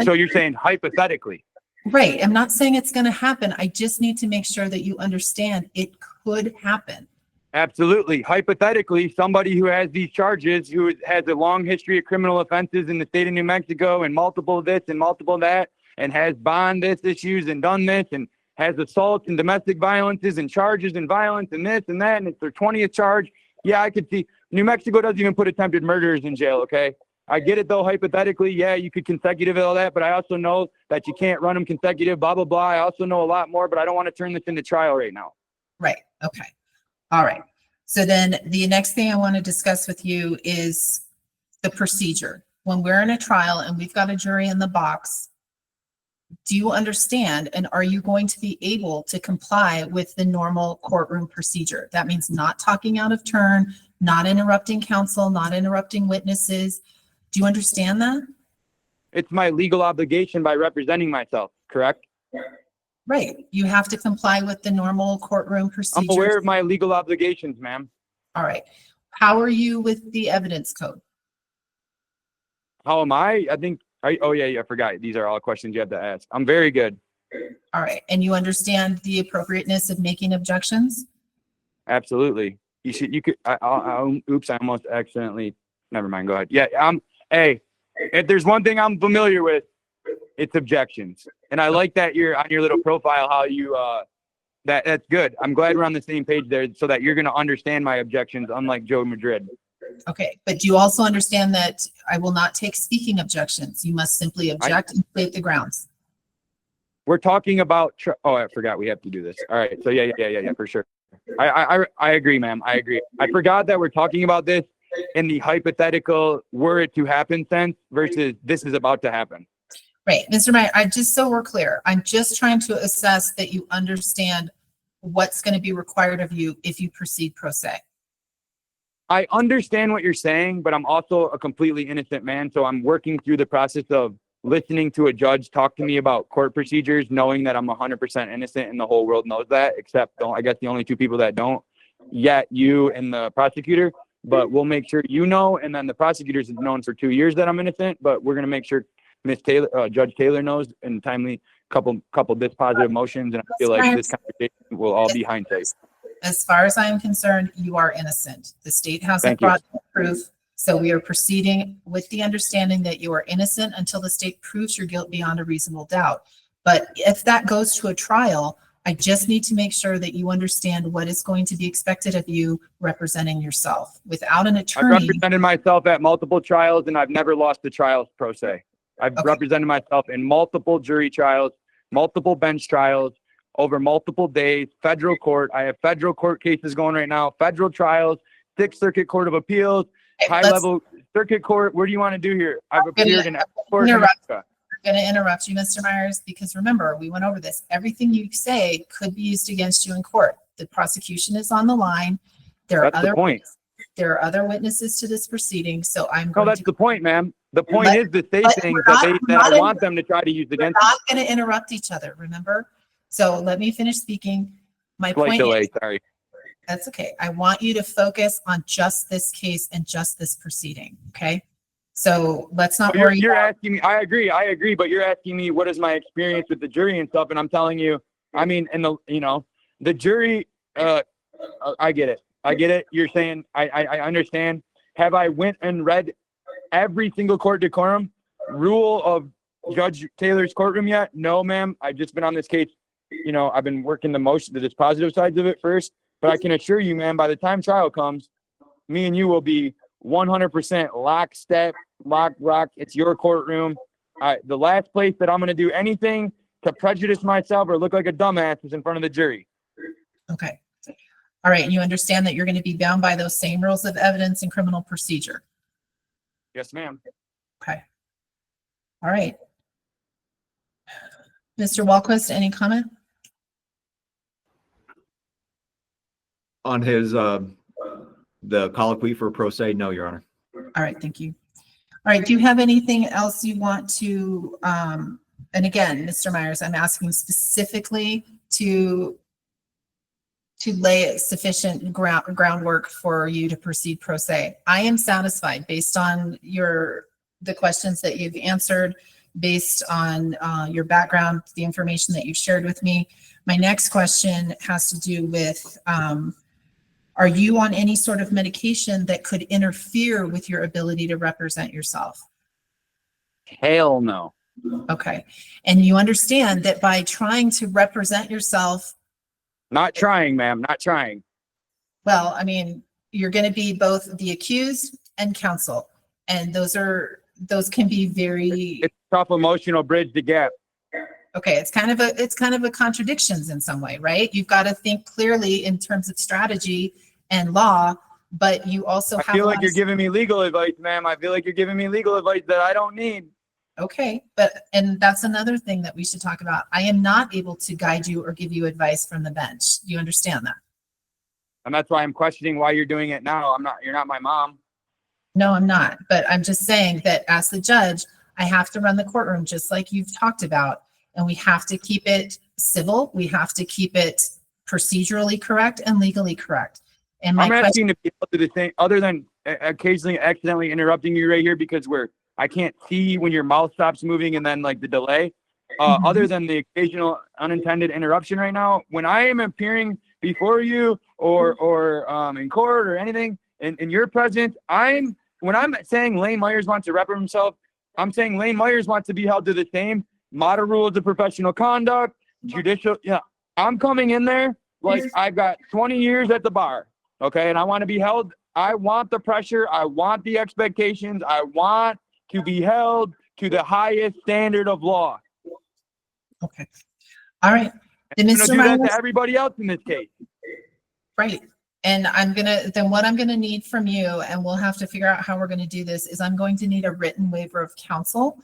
So you're saying hypothetically? Right. I'm not saying it's going to happen. I just need to make sure that you understand it could happen. Absolutely. Hypothetically, somebody who has these charges, who has a long history of criminal offenses in the state of New Mexico and multiple this and multiple that, and has bond this issues and done this and has assaults and domestic violences and charges and violence and this and that, and it's their 20th charge. Yeah, I could see. New Mexico doesn't even put attempted murderers in jail, okay? I get it, though, hypothetically. Yeah, you could consecutive all that, but I also know that you can't run them consecutive, blah, blah, blah. I also know a lot more, but I don't want to turn this into trial right now. Right. Okay. All right. So then the next thing I want to discuss with you is the procedure. When we're in a trial and we've got a jury in the box, do you understand and are you going to be able to comply with the normal courtroom procedure? That means not talking out of turn, not interrupting counsel, not interrupting witnesses. Do you understand that? It's my legal obligation by representing myself, correct? Right. You have to comply with the normal courtroom procedure. I'm aware of my legal obligations, ma'am. All right. How are you with the evidence code? How am I? Oh, yeah, I forgot. These are all questions you have to ask. I'm very good. All right. And you understand the appropriateness of making objections? Absolutely. Oops, I almost accidentally, never mind. Go ahead. Yeah. Hey, if there's one thing I'm familiar with, it's objections. And I like that you're on your little profile, how you, that's good. I'm glad we're on the same page there so that you're going to understand my objections, unlike Joe Madrid. Okay. But do you also understand that I will not take speaking objections? You must simply object and state the grounds. We're talking about, I forgot we have to do this. All right. So yeah, for sure. I agree, ma'am. I agree. I forgot that we're talking about this in the hypothetical were it to happen sense versus this is about to happen. Right, Mr. Meyer, just so we're clear, I'm just trying to assess that you understand what's going to be required of you if you proceed pro se. I understand what you're saying, but I'm also a completely innocent man. So I'm working through the process of listening to a judge talk to me about court procedures, knowing that I'm 100% innocent and the whole world knows that, except I guess the only two people that don't yet, you and the prosecutor. But we'll make sure you know, and then the prosecutors have known for 2 years that I'm innocent, but we're going to make sure Miss Taylor, Judge Taylor knows in timely couple dispositive motions. And I feel like this conversation will all be hindsight. As far as I am concerned, you are innocent. The state hasn't brought proof. So we are proceeding with the understanding that you are innocent until the state proves your guilt beyond a reasonable doubt. But if that goes to a trial, I just need to make sure that you understand what is going to be expected of you representing yourself. Without an attorney. I've represented myself at multiple trials and I've never lost the trials pro se. I've represented myself in multiple jury trials, multiple bench trials, over multiple days, federal court. I have federal court cases going right now, federal trials, 6th Circuit Court of Appeals, high-level circuit court. What do you want to do here? I've appeared in every court in America. I'm going to interrupt you, Mr. Myers, because remember, we went over this. Everything you say could be used against you in court. The prosecution is on the line. There are other witnesses to this proceeding, so I'm going that's the point, ma'am. The point is to say things that I want them to try to use against me. We're not going to interrupt each other, remember? So let me finish speaking. My point is, sorry. That's okay. I want you to focus on just this case and just this proceeding, okay? So let's not worry. You're asking me, I agree, but you're asking me what is my experience with the jury and stuff, and I'm telling you, I mean, and the jury, I get it. You're saying, I understand. Have I went and read every single court decorum rule of Judge Taylor's courtroom yet? No, ma'am. I've just been on this case. I've been working the dispositive sides of it first, but I can assure you, man, by the time trial comes, me and you will be 100% lockstep, rock. It's your courtroom. The last place that I'm going to do anything to prejudice myself or look like a dumbass is in front of the jury. Okay. All right. And you understand that you're going to be bound by those same rules of evidence and criminal procedure. Yes, ma'am. Okay. All right. Mr. Wahlquist, any comment? On his, the colloquy for pro se, no, Your Honor. All right, thank you. All right, do you have anything else you want to, and again, Mr. Myers, I'm asking specifically to lay sufficient groundwork for you to proceed pro se. I am satisfied based on the questions that you've answered, based on your background, the information that you've shared with me. My next question has to do with, are you on any sort of medication that could interfere with your ability to represent yourself? Hell no. Okay. And you understand that by trying to represent yourself. Not trying, ma'am, not trying. Well, I mean, you're going to be both the accused and counsel. And those can be very. It's a tough emotional bridge to get. Okay. It's kind of a contradictions in some way, right? You've got to think clearly in terms of strategy and law, but you also have. I feel like you're giving me legal advice, ma'am. I feel like you're giving me legal advice that I don't need. Okay, and that's another thing that we should talk about. I am not able to guide you or give you advice from the bench. Do you understand that? And that's why I'm questioning why you're doing it now. You're not my mom. No, I'm not. But I'm just saying that as the judge, I have to run the courtroom just like you've talked about. And we have to keep it civil. We have to keep it procedurally correct and legally correct. And I'm asking to be able to do the thing other than occasionally accidentally interrupting you right here because I can't see when your mouth stops moving and then like the delay. Other than the occasional unintended interruption right now, when I am appearing before you or in court or anything in your presence, when I'm saying Lane Myers wants to represent himself, I'm saying Lane Myers wants to be held to the same model rules of professional conduct, judicial. Yeah, I'm coming in there like I've got 20 years at the bar. Okay. And I want to be held. I want the pressure. I want the expectations. I want to be held to the highest standard of law. Okay. All right. I'm going to do that to everybody else in this case. Right. And then what I'm gonna need from you, and we'll have to figure out how we're gonna do this, is I'm going to need a written waiver of counsel.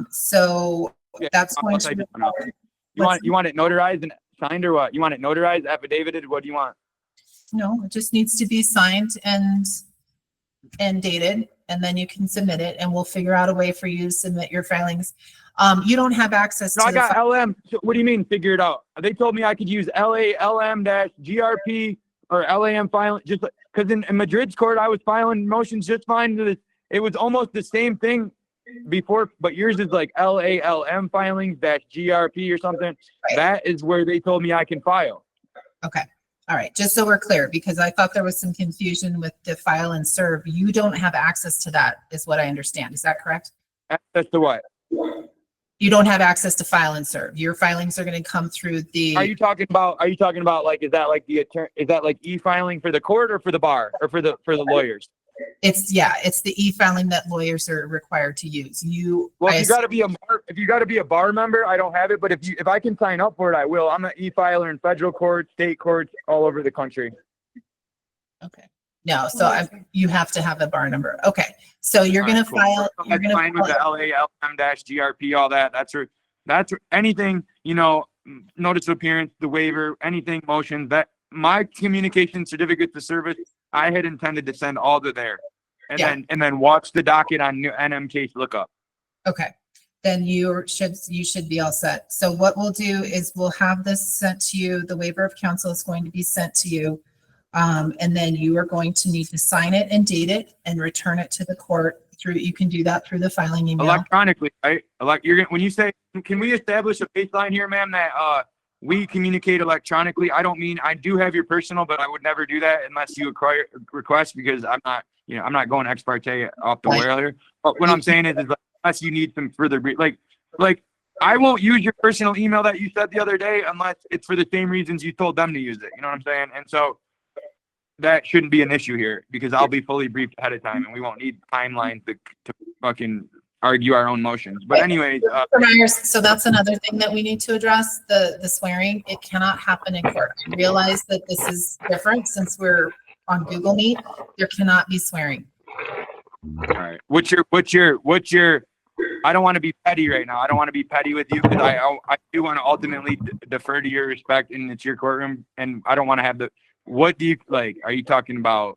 So Yeah, that's I'll going type to. it up. You want it notarized and signed or what? You want it notarized, affidavited? What do you want? No, it just needs to be signed and dated, and then you can submit it, and we'll figure out a way for you to submit your filings. You don't have access No, to I got LM. So what do you mean figure it out? They told me I could use LALM-GRP or LAM filing, just because in Madrid's court, I was filing motions just fine. It was almost the same thing before, but yours is like LALM filings -GRP or something. Right. That is where they told me I can file. Okay. All right. Just so we're clear, because I thought there was some confusion with the file and serve. You don't have access to that, is what I understand. Is that correct? Access to what? You don't have access to file and serve. Your filings are going to come through the. Are you talking about like, is that like the attorney, is that like e-filing for the court or for the bar or for the lawyers? It's the e-filing that lawyers are required to use. Well, if you got to be a bar member, I don't have it, but if I can sign up for it, I will. I'm an e-filer in federal courts, state courts, all over the country. Okay. No, so you have to have a bar number. Okay. So you're going to file. You're going to fine with the LALM-GRP, all that. That's anything, notice of appearance, the waiver, anything, motion, that my communication certificate to service, I had intended to send all to there, and then watch the docket on NM case lookup. Okay. Then you should be all set. So what we'll do is we'll have this sent to you. The waiver of counsel is going to be sent to you. And then you are going to need to sign it and date it and return it to the court you can do that through the filing email. Electronically, right? When you say, can we establish a baseline here, ma'am, that we communicate electronically? I don't mean, I do have your personal, but I would never do that unless you request, because I'm not going ex parte off the wire. But what I'm saying is like, unless you need some further, like I won't use your personal email that you said the other day unless it's for the same reasons you told them to use it. You know what I'm saying? And so that shouldn't be an issue here, because I'll be fully briefed ahead of time and we won't need timelines to fucking argue our own motions. But anyways, so that's another thing that we need to address, the swearing. It cannot happen in court. I realize that this is different since we're on Google Meet. There cannot be swearing. All right. What's your I don't want to be petty right now. I don't want to be petty with you, because I do want to ultimately defer to your respect, and it's your courtroom, and I don't want to have what do you like? Are you talking about,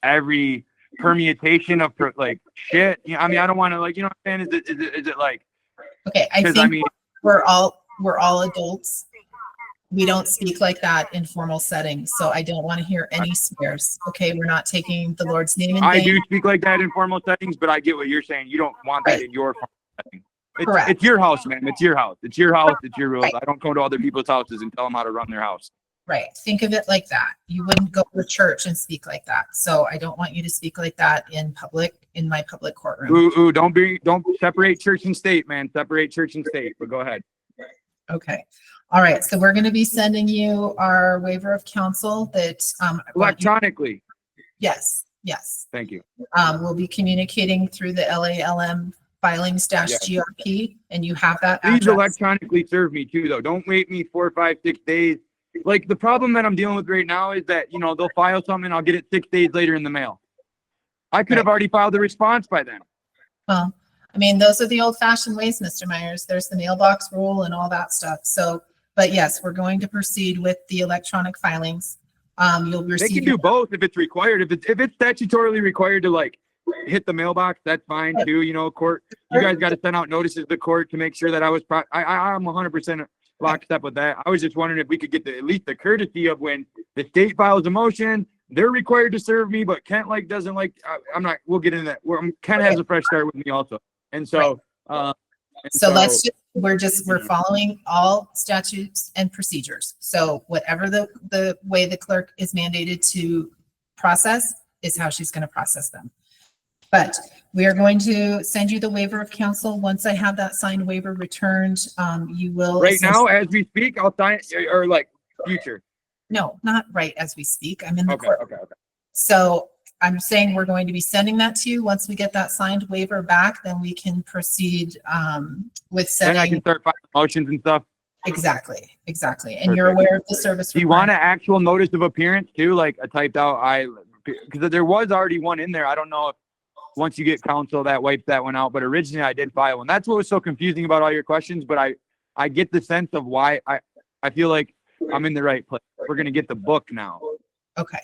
every permutation of like shit? I mean, I don't want to, like, you know what I'm saying? Is it like, okay, I think we're all adults. We don't speak like that in formal settings. So I don't want to hear any swears. Okay. We're not taking the Lord's name in vain. I do speak like that in formal settings, but I get what you're saying. You don't want that in your formal setting. Correct. It's your house, man. It's your house. It's your house. It's your rules. Right. I don't go to other people's houses and tell them how to run their house. Right. Think of it like that. You wouldn't go to church and speak like that. So I don't want you to speak like that in my public courtroom. Ooh, don't separate church and state, man. Separate church and state, but go ahead. Okay. All right. So we're going to be sending you our waiver of counsel that, electronically. Yes. Thank you. We'll be communicating through the LALM filings -GRP, and you have that Please address. electronically serve me too, though. Don't wait me 4, 5, 6 days. Like, the problem that I'm dealing with right now is that, they'll file something and I'll get it 6 days later in the mail. I could have already filed the response by then. Well, I mean, those are the old fashioned ways, Mr. Myers. There's the mailbox rule and all that stuff. So, but yes, we're going to proceed with the electronic filings. You'll receive. They can do both if it's required. If it's statutorily required to like hit the mailbox, that's fine too. Court, you guys got to send out notices to the court to make sure that I'm 100% lockstep with that. I was just wondering if we could get at least the courtesy of when the state files a motion, they're required to serve me, but Kent doesn't like. I'm not. We'll get into that. Kent has a fresh start with me also, and so. We're following all statutes and procedures. So whatever the way the clerk is mandated to process is how she's going to process them. But we are going to send you the waiver of counsel. Once I have that signed waiver returned, you will. Right now, as we speak, I'll sign it, or like future. No, not right as we speak. I'm in the court. Okay. So I'm saying we're going to be sending that to you. Once we get that signed waiver back, then we can proceed with setting. Then I can start filing motions and stuff. Exactly. And you're Perfect. aware of the service. Do you want an actual notice of appearance too? Like a typed out, because there was already one in there. I don't know if once you get counsel that wiped that one out, but originally I did file one. That's what was so confusing about all your questions. But I get the sense of why I feel like I'm in the right place. We're going to get the book now. Okay.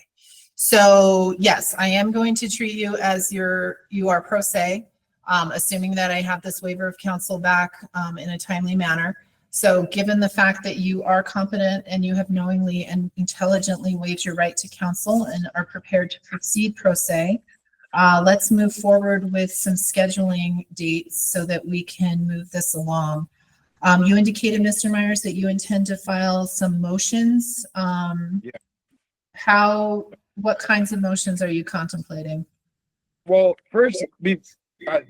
So yes, I am going to treat you as you are pro se, assuming that I have this waiver of counsel back in a timely manner. So given the fact that you are competent and you have knowingly and intelligently waived your right to counsel and are prepared to proceed pro se, let's move forward with some scheduling dates so that we can move this along. You indicated, Mr. Myers, that you intend to file some motions. Yeah. What kinds of motions are you contemplating? Well, first,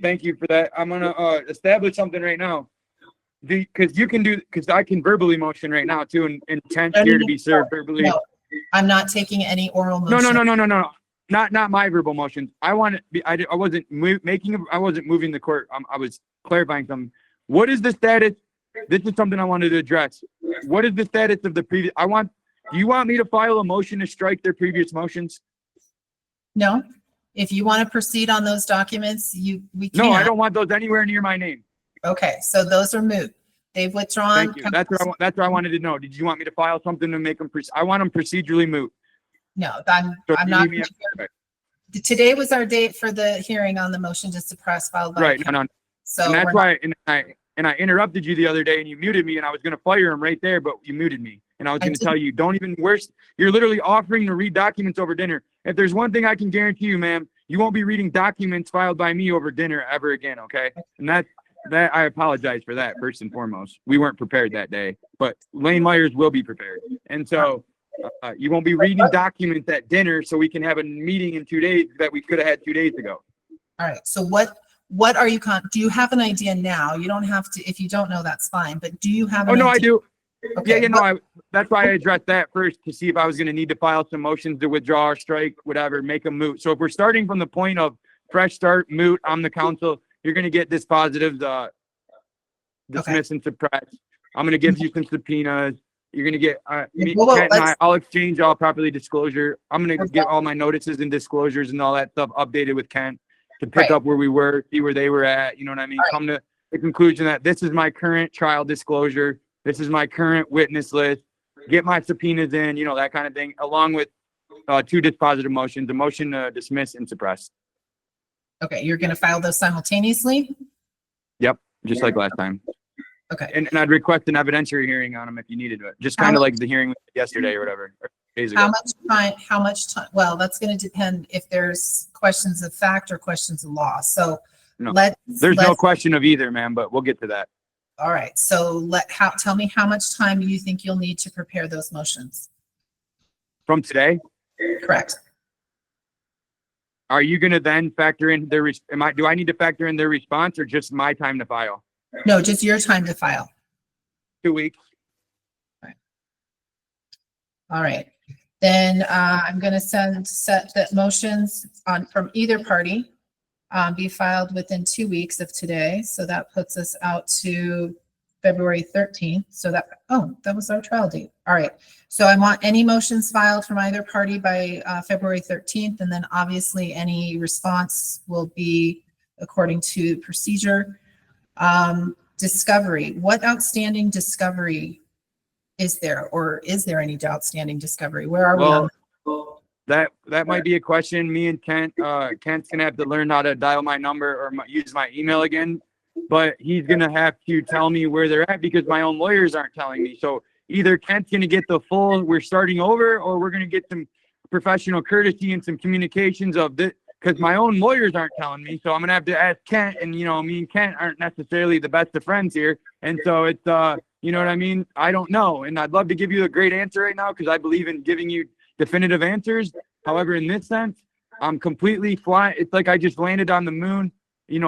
thank you for that. I'm going to establish something right now. Because I can verbally motion right now too, and intent here to be served verbally. No, I'm not taking any oral motion. No. Not my verbal motions. I wasn't moving the court. I was clarifying something. What is the status? This is something I wanted to address. What is the status of the previous? Do you want me to file a motion to strike their previous motions? No. If you want to proceed on those documents, we can. No, I don't want those anywhere near my name. Okay, so those are moot. They've withdrawn. Thank you. That's what I wanted to know. Did you want me to file something to make them? I want them procedurally moot. No, I'm not. Today was our date for the hearing on the motion to suppress filed by. Right. No. So and that's why, I interrupted you the other day, and you muted me, and I was going to fire him right there, but you muted me, and I was going to tell you, don't even. You're literally offering to read documents over dinner. If there's one thing I can guarantee you, ma'am, you won't be reading documents filed by me over dinner ever again. Okay, and that I apologize for that first and foremost. We weren't prepared that day, but Lane Myers will be prepared, and so you won't be reading documents at dinner, so we can have a meeting in 2 days that we could have had 2 days ago. All right. So what are you do you have an idea now? You don't have to. If you don't know, that's fine. But do you have? Oh no, I do. Okay. Yeah. That's why I addressed that first to see if I was going to need to file some motions to withdraw or strike, whatever, make them moot. So if we're starting from the point of fresh start, moot, I'm the counsel. You're going to get dispositive, dismiss and suppress. I'm going to give you some subpoenas. You're going to get, Kent and I'll exchange all properly disclosure. I'm going to get all my notices and disclosures and all that stuff updated with Kent to pick up where we were, see where they were at. You know what I mean? Come to the conclusion that this is my current trial disclosure. This is my current witness list. Get my subpoenas in, that kind of thing, along with 2 dispositive motions, a motion to dismiss and suppress. Okay, you're going to file those simultaneously? Yep, just like last time. Okay. And I'd request an evidentiary hearing on them if you needed it. Just kind of like the hearing yesterday or whatever, or days ago. How much time? Well, that's going to depend if there's questions of fact or questions of law. So no, there's no question of either, ma'am, but we'll get to that. All right. So tell me how much time do you think you'll need to prepare those motions? From today? Correct. Are you going to then factor in do I need to factor in their response or just my time to file? No, just your time to file. 2 weeks. All right. Then I'm going to set that motions from either party be filed within 2 weeks of today. So that puts us out to February 13th. So that was our trial date. All right. So I want any motions filed from either party by February 13th. And then obviously any response will be according to procedure. Discovery. What outstanding discovery is there, or is there any outstanding discovery? Where are we on that? That might be a question. Me and Kent's gonna have to learn how to dial my number or use my email again, but he's gonna have to tell me where they're at because my own lawyers aren't telling me. So either Kent's gonna get the full, we're starting over, or we're gonna get some professional courtesy and some communications of this. Because my own lawyers aren't telling me, so I'm gonna have to ask Kent, and me and Kent aren't necessarily the best of friends here, and so it's you know what I mean? I don't know, and I'd love to give you a great answer right now because I believe in giving you definitive answers. However, in this sense, I'm completely flying. It's like I just landed on the moon,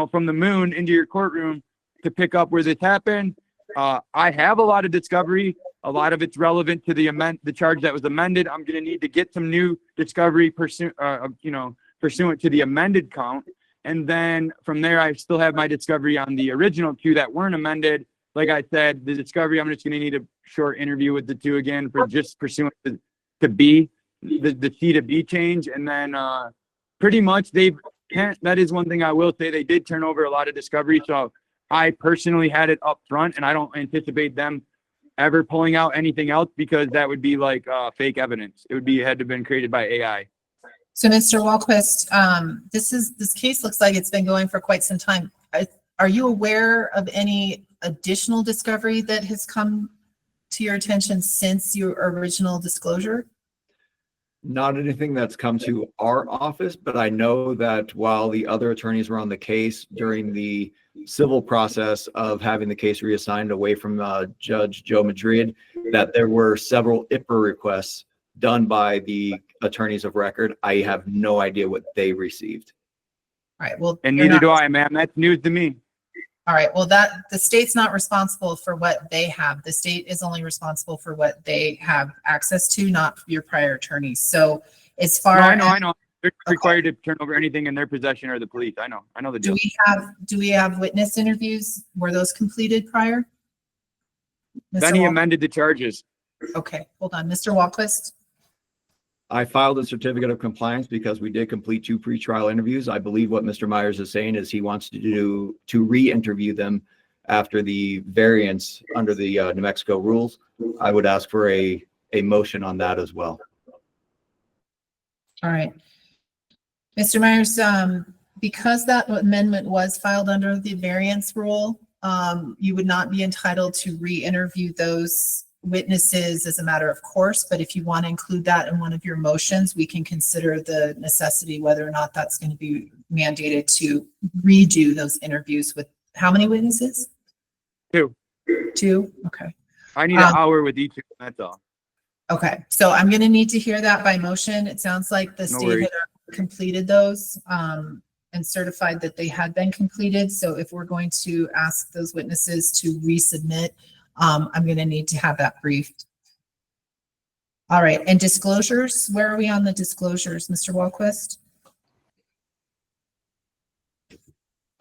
from the moon into your courtroom to pick up where this happened. I have a lot of discovery. A lot of it's relevant to the charge that was amended. I'm gonna need to get some new discovery pursuant to the amended count. And then from there, I still have my discovery on the original 2 that weren't amended. like I said, the discovery, I'm just going to need a short interview with the two again for just pursuant to B, the C to B change. And then pretty much that is one thing I will say. They did turn over a lot of discovery. So I personally had it up front, and I don't anticipate them ever pulling out anything else, because that would be like fake evidence. It would had to have been created by AI. So, Mr. Wahlquist, this case looks like it's been going for quite some time. Are you aware of any additional discovery that has come to your attention since your original disclosure? Not anything that's come to our office, but I know that while the other attorneys were on the case during the civil process of having the case reassigned away from Judge Joe Madrid, that there were several IPRA requests done by the attorneys of record. I have no idea what they received. All right. Well, and neither do I, ma'am. That's news to me. All right. Well, the state's not responsible for what they have. The state is only responsible for what they have access to, not your prior attorneys. So as far I know. They're required to turn over anything in their possession or the police. I know the deal. Do we have witness interviews? Were those completed prior? Then he amended the charges. Okay, hold on. Mr. Wahlquist? I filed a certificate of compliance because we did complete 2 pretrial interviews. I believe what Mr. Myers is saying is he wants to re-interview them after the variance under the New Mexico rules. I would ask for a motion on that as well. All right. Mr. Myers, because that amendment was filed under the variance rule, you would not be entitled to re-interview those witnesses as a matter of course, but if you want to include that in one of your motions, we can consider the necessity whether or not that's going to be mandated to redo those interviews with how many witnesses? 2. 2? Okay. I need an hour with each of them, that's all. Okay, so I'm going to need to hear that by motion. It sounds like the state had completed those and certified that they had been completed. So if we're going to ask those witnesses to resubmit, I'm going to need to have that briefed. All right, and disclosures, where are we on the disclosures, Mr. Wahlquist?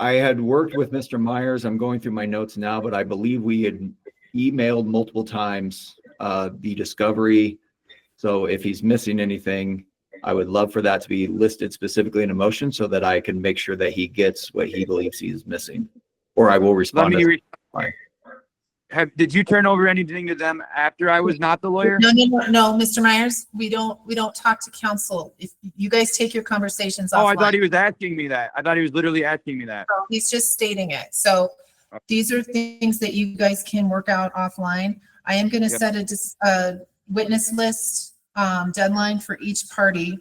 I had worked with Mr. Myers. I'm going through my notes now, but I believe we had emailed multiple times the discovery. So if he's missing anything, I would love for that to be listed specifically in a motion so that I can make sure that he gets what he believes he is missing, or I will respond. Did you turn over anything to them after I was not the lawyer? No, Mr. Myers, we don't talk to counsel. If you guys take your conversations offline. Oh, I thought he was asking me that. I thought he was literally asking me that. No, he's just stating it. So these are things that you guys can work out offline. I am going to set a witness list deadline for each party.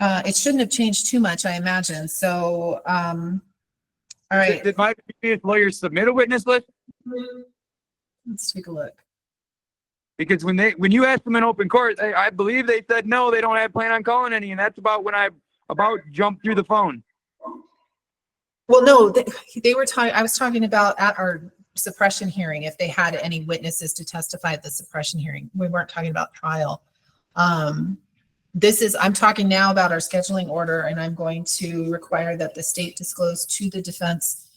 It shouldn't have changed too much, I imagine. So, all right. Did my previous lawyer submit a witness list? Let's take a look. Because when you asked them in open court, I believe they said no, they don't have plan on calling any, and that's about when I jumped through the phone. Well, no, they were talking. I was talking about at our suppression hearing if they had any witnesses to testify at the suppression hearing. We weren't talking about trial. I'm talking now about our scheduling order, and I'm going to require that the state disclose to the defense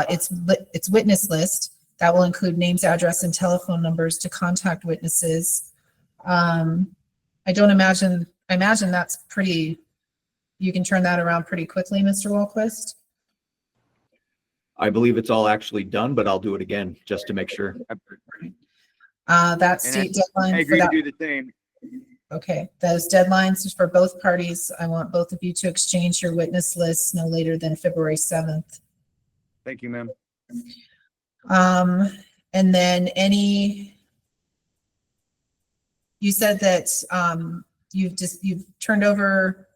its witness list. That will include names, address, and telephone numbers to contact witnesses. I imagine that's pretty, you can turn that around pretty quickly, Mr. Wahlquist. I believe it's all actually done, but I'll do it again just to make sure. That state deadline. I agree to do the same. Okay, those deadlines for both parties. I want both of you to exchange your witness lists no later than February 7th. Thank you, ma'am. And then you said that you've turned over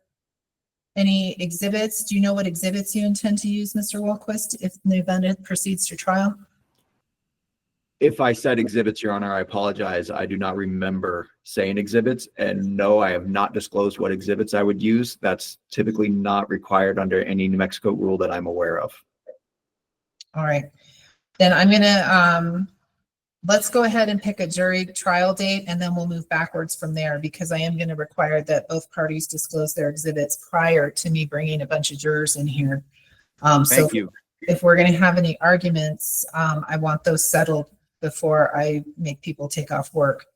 any exhibits. Do you know what exhibits you intend to use, Mr. Wahlquist, if the event proceeds to trial? If I said exhibits, Your Honor, I apologize. I do not remember saying exhibits, and no, I have not disclosed what exhibits I would use. That's typically not required under any New Mexico rule that I'm aware of. All right, then I'm gonna, let's go ahead and pick a jury trial date, and then we'll move backwards from there, because I am gonna require that both parties disclose their exhibits prior to me bringing a bunch of jurors in here. Thank you. if we're going to have any arguments, I want those settled before I make people take off work.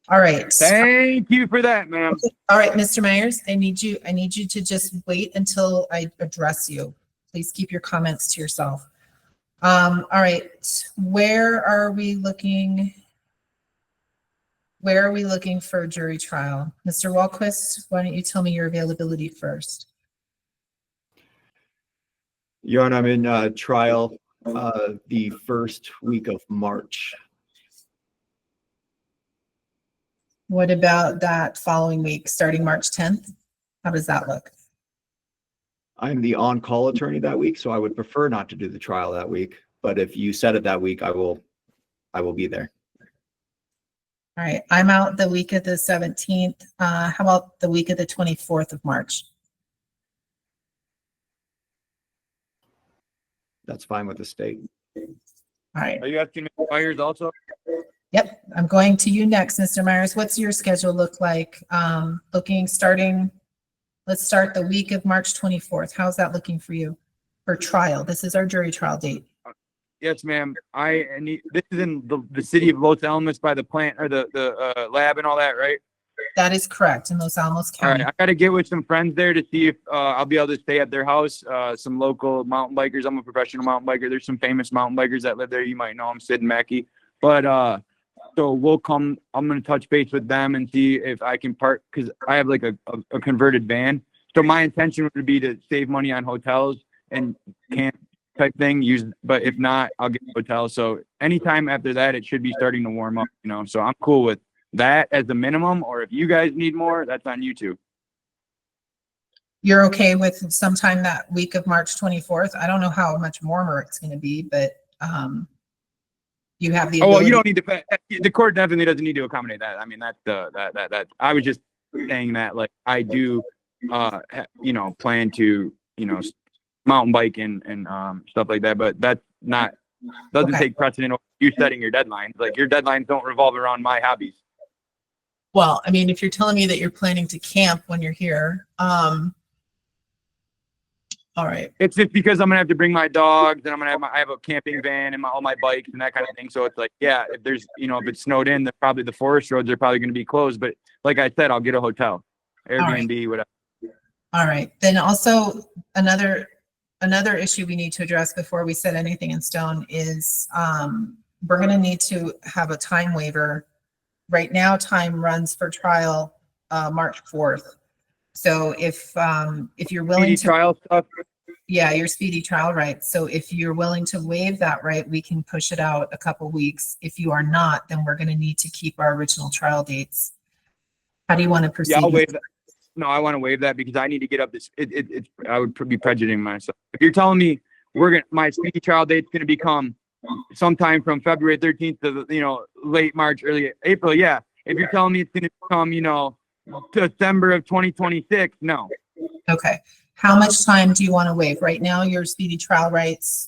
All right. Thank you for that, ma'am. All right, Mr. Myers, I need you to just wait until I address you. Please keep your comments to yourself. All right, where are we looking for a jury trial? Mr. Wahlquist, why don't you tell me your availability first? Your Honor, I'm in trial the first week of March. What about that following week, starting March 10th? How does that look? I'm the on-call attorney that week, so I would prefer not to do the trial that week. But if you set it that week, I will be there. All right, I'm out the week of the 17th. How about the week of the 24th of March? That's fine with the state. All right. Are you asking me Myers also? Yep, I'm going to you next, Mr. Myers. What's your schedule look like? Let's start the week of March 24th. How's that looking for you for trial? This is our jury trial date. Yes, ma'am. This is in the city of Los Alamos by the plant or the lab and all that, right? That is correct, in Los Alamos All County. right, I got to get with some friends there to see if I'll be able to stay at their house. Some local mountain bikers. I'm a professional mountain biker. There's some famous mountain bikers that live there. You might know them, Sid and Mackey. But so we'll come. I'm gonna touch base with them and see if I can park because I have like a converted van. So my intention would be to save money on hotels and camp type thing. But if not, I'll get a hotel. So anytime after that, it should be starting to warm up. So I'm cool with that as the minimum. Or if you guys need more, that's on you two. You're okay with sometime that week of March 24th? I don't know how much warmer it's going to be, but you have the ability. Oh, well, you don't need to. The court definitely doesn't need to accommodate that. I mean, that. I was just saying that, like, I do, plan to, mountain bike and stuff like that. But that's doesn't take precedent over you setting your deadlines. Like, your deadlines don't revolve around my hobbies. Well, I mean, if you're telling me that you're planning to camp when you're here, all right. It's just because I'm gonna have to bring my dogs and I have a camping van and all my bikes and that kind of thing. So it's like, yeah, if there's, if it's snowed in, then probably the forest roads are probably going to be closed. But like I said, I'll get a hotel, Airbnb, whatever. All right. Then also another issue we need to address before we set anything in stone is we're going to need to have a time waiver. Right now, time runs for trial March 4th. So if you're willing to trial stuff. Yeah, your speedy trial right. So if you're willing to waive that right, we can push it out a couple weeks. If you are not, then we're going to need to keep our original trial dates. How do you want to proceed? Yeah, I'll waive that. No, I want to waive that because I need to get up this. I would be prejudicing myself. If you're telling me my speedy trial date's going to become sometime from February 13th to late March, early April, yeah. If you're telling me it's going to become December of 2026, no. Okay. How much time do you want to waive? Right now, your speedy trial rights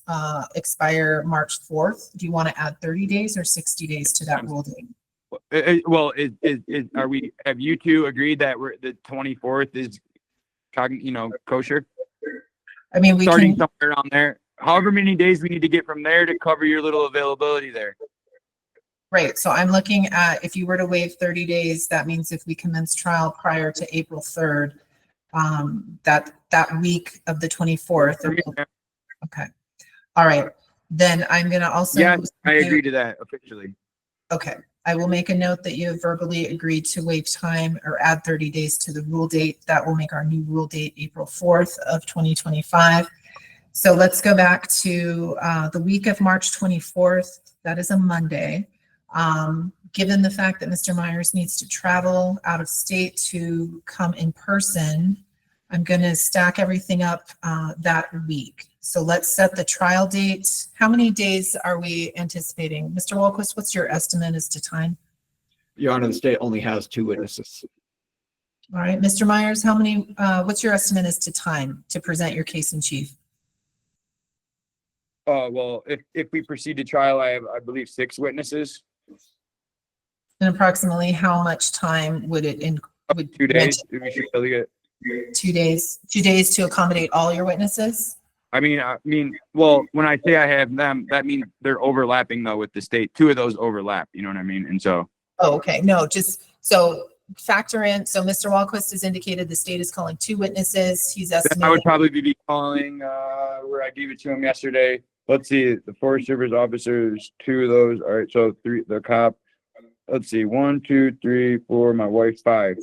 expire March 4th. Do you want to add 30 days or 60 days to that rule date? Well, have you two agreed that the 24th is, kosher? I mean, we starting can somewhere around there. However many days we need to get from there to cover your little availability there. Right. So I'm looking at, if you were to waive 30 days, that means if we commence trial prior to April 3rd, that week of the 24th. Okay. All right. Then I'm going to also. Yeah, I agree to that officially. Okay. I will make a note that you have verbally agreed to waive time or add 30 days to the rule date. That will make our new rule date April 4th of 2025. So let's go back to the week of March 24th. That is a Monday. Given the fact that Mr. Myers needs to travel out of state to come in person, I'm going to stack everything up that week. So let's set the trial date. How many days are we anticipating? Mr. Wahlquist, what's your estimate as to time? Your Honor, the state only has 2 witnesses. All right, Mr. Myers, what's your estimate as to time to present your case in chief? Well, if we proceed to trial, I believe 6 witnesses. And approximately how much time would it include? 2 days. We should really get 2 days. 2 days to accommodate all your witnesses? Well, when I say I have them, that means they're overlapping though with the state. Two of those overlap, you know what I mean? And so, Oh, okay. No, just so factor in. So Mr. Wahlquist has indicated the state is calling 2 witnesses. He's I would estimating. probably be calling, where I gave it to him yesterday. Let's see, the Forest Service officers, 2 of those. All right, so 3, the cop. Let's see, 1, 2, 3, 4, my wife, 5.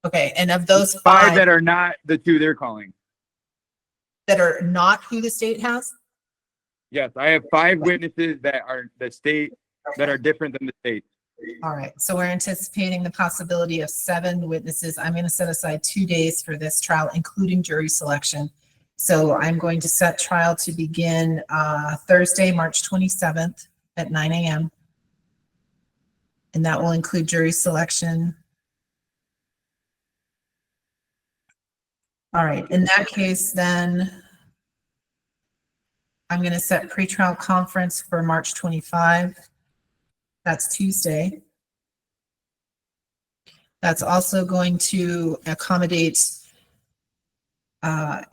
Okay. And of those 5 5 that are not the 2 they're calling. that are not who the state has? Yes, I have 5 witnesses that are the state, that are different than the state. All right. So we're anticipating the possibility of 7 witnesses. I'm going to set aside 2 days for this trial, including jury selection. So I'm going to set trial to begin Thursday, March 27th at 9 a.m. And that will include jury selection. All right. In that case, then I'm going to set pretrial conference for March 25. That's Tuesday. That's also going to accommodate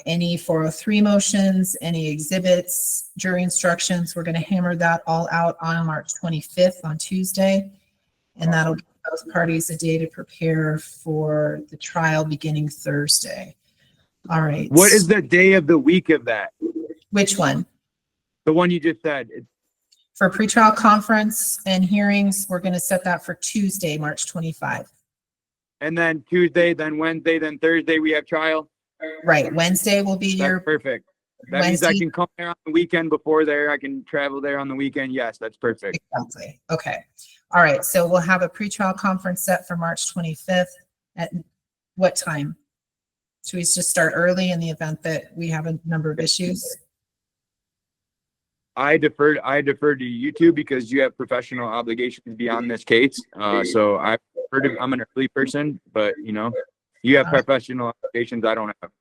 any 403 motions, any exhibits, jury instructions. We're going to hammer that all out on March 25th on Tuesday. And that'll give both parties a day to prepare for the trial beginning Thursday. All right. What is the day of the week of that? Which one? The one you just said. For pretrial conference and hearings, we're going to set that for Tuesday, March 25. And then Tuesday, then Wednesday, then Thursday, we have trial. Right. Wednesday will be That's your perfect. That means I Wednesday. can come there on the weekend before there. I can travel there on the weekend. Yes, that's perfect. Exactly. Okay. All right. So we'll have a pretrial conference set for March 25th at what time? Should we just start early in the event that we have a number of issues? I defer to you two because you have professional obligations beyond this case. So I'm an early person, but you know, you have professional obligations I don't have.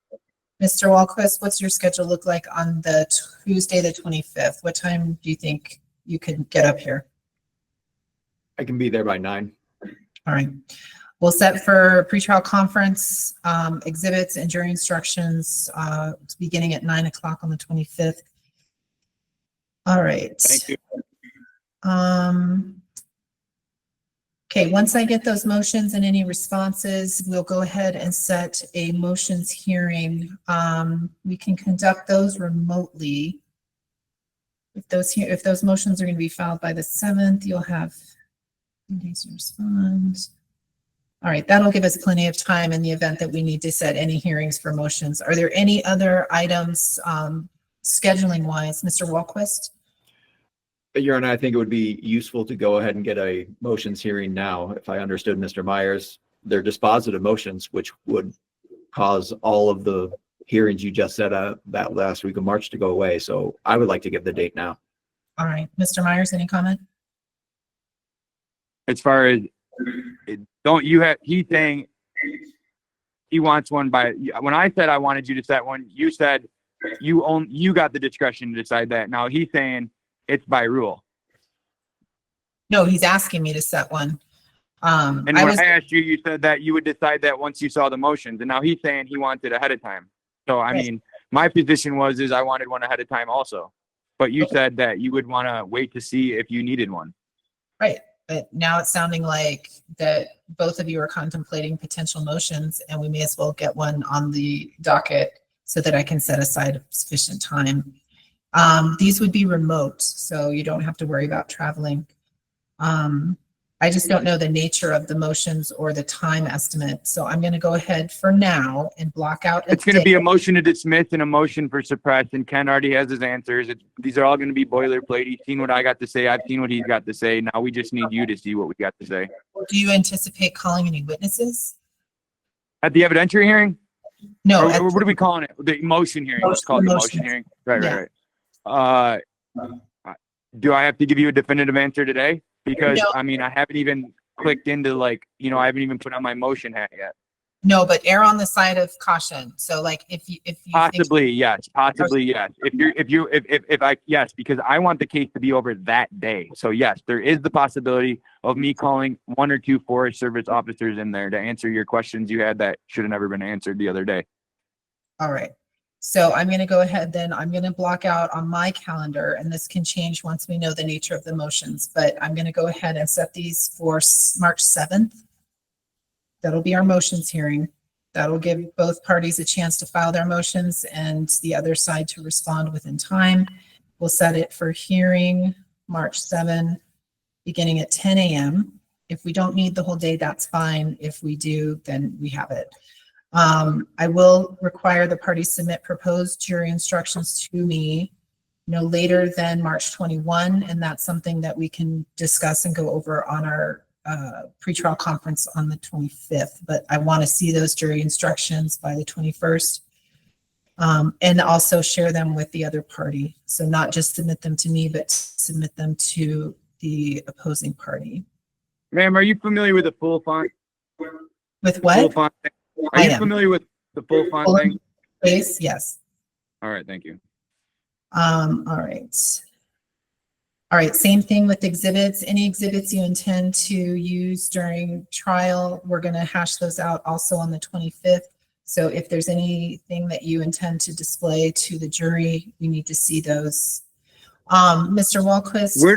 Mr. Wahlquist, what's your schedule look like on the Tuesday, the 25th? What time do you think you could get up here? I can be there by 9. All right. We'll set for pretrial conference, exhibits and jury instructions, beginning at 9 o'clock on the 25th. All right. Thank you. Okay, once I get those motions and any responses, we'll go ahead and set a motions hearing. We can conduct those remotely. If those motions are going to be filed by the 7th, you'll have 10 days to respond. All right, that'll give us plenty of time in the event that we need to set any hearings for motions. Are there any other items scheduling wise, Mr. Wahlquist? Your Honor, I think it would be useful to go ahead and get a motions hearing now. If I understood Mr. Myers, they're dispositive motions, which would cause all of the hearings you just set up that last week of March to go away. So I would like to give the date now. All right, Mr. Myers, any comment? As far as he's saying he wants one by, when I said I wanted you to set one, you said you got the discretion to decide that. Now he's saying it's by rule. No, he's asking me to set one. And when I asked you, you said that you would decide that once you saw the motions. And now he's saying he wants it ahead of time. So, I mean, my position is I wanted one ahead of time also. But you said that you would want to wait to see if you needed one. Right. But now it's sounding like that both of you are contemplating potential motions, and we may as well get one on the docket so that I can set aside sufficient time. These would be remote, so you don't have to worry about traveling. I just don't know the nature of the motions or the time estimate. So I'm going to go ahead for now and block out. It's going to be a motion to dismiss and a motion for suppress, and Ken already has his answers. These are all going to be boilerplate. He's seen what I got to say. I've seen what he's got to say. Now we just need you to see what we got to say. Do you anticipate calling any witnesses? At the evidentiary hearing? No. Or what are we calling it? The motion hearing. Let's call it the motion hearing. Right. Do I have to give you a definitive answer today? Because No. I mean, I haven't even clicked into I haven't even put on my motion hat yet. No, but err on the side of caution. So like if you Possibly yes. Yes, because I want the case to be over that day. So yes, there is the possibility of me calling 1 or 2 Forest Service officers in there to answer your questions you had that should have never been answered the other day. All right. So I'm going to go ahead then, I'm going to block out on my calendar, and this can change once we know the nature of the motions, but I'm going to go ahead and set these for March 7th. That'll be our motions hearing. That'll give both parties a chance to file their motions and the other side to respond within time. We'll set it for hearing March 7, beginning at 10 a.m. If we don't need the whole day, that's fine. If we do, then we have it. I will require the parties submit proposed jury instructions to me no later than March 21, and that's something that we can discuss and go over on our pretrial conference on the 25th. But I want to see those jury instructions by the 21st, and also share them with the other party. So not just submit them to me, but submit them to the opposing party. Ma'am, are you familiar with the full font? With what? Full font thing? Are you familiar with the full font thing? Please, yes. All right, thank you. All right. All right, same thing with exhibits. Any exhibits you intend to use during trial, we're going to hash those out also on the 25th. So if there's anything that you intend to display to the jury, we need to see those. Mr. Wahlquist. Where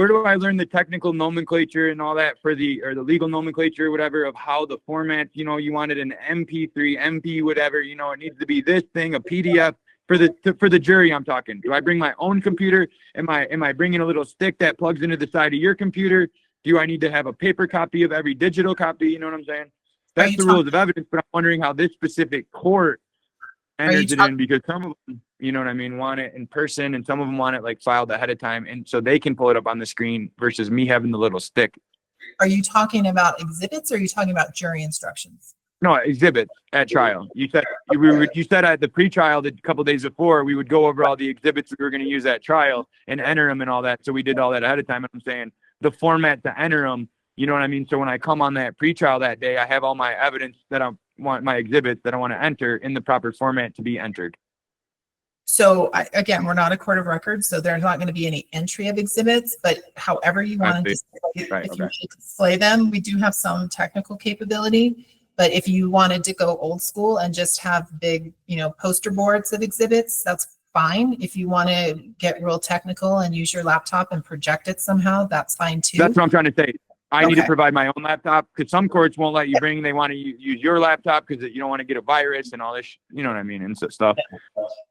do I learn the technical nomenclature and all that for the legal nomenclature or whatever of how the format, you wanted an MP3, MP, whatever, it needs to be this thing, a PDF for the jury. I'm talking. Do I bring my own computer? Am I bringing a little stick that plugs into the side of your computer? Do I need to have a paper copy of every digital copy? You know what I'm saying? That's the rules of evidence, but I'm wondering how this specific court enters it in, because some of them, want it in person, and some of them want it like filed ahead of time, and so they can pull it up on the screen versus me having the little stick. Are you talking about exhibits, or are you talking about jury instructions? No, exhibits at trial. You said at the pre-trial a couple days before we would go over all the exhibits we were going to use at trial and enter them and all that. So we did all that ahead of time. And I'm saying the format to enter them, you know what I mean? So when I come on that pre-trial that day, I have all my evidence that I want, my exhibits that I want to enter in the proper format to be entered. So again, we're not a court of records, so there's not going to be any entry of exhibits, but however you want to display, if you display them, we do have some technical capability. But if you wanted to go old school and just have big, poster boards of exhibits, that's fine. If you want to get real technical and use your laptop and project it somehow, that's fine too. That's what I'm trying to say. I need to provide my own laptop, because some courts won't let you bring, they want to use your laptop because you don't want to get a virus and all this, you know what I mean? And stuff.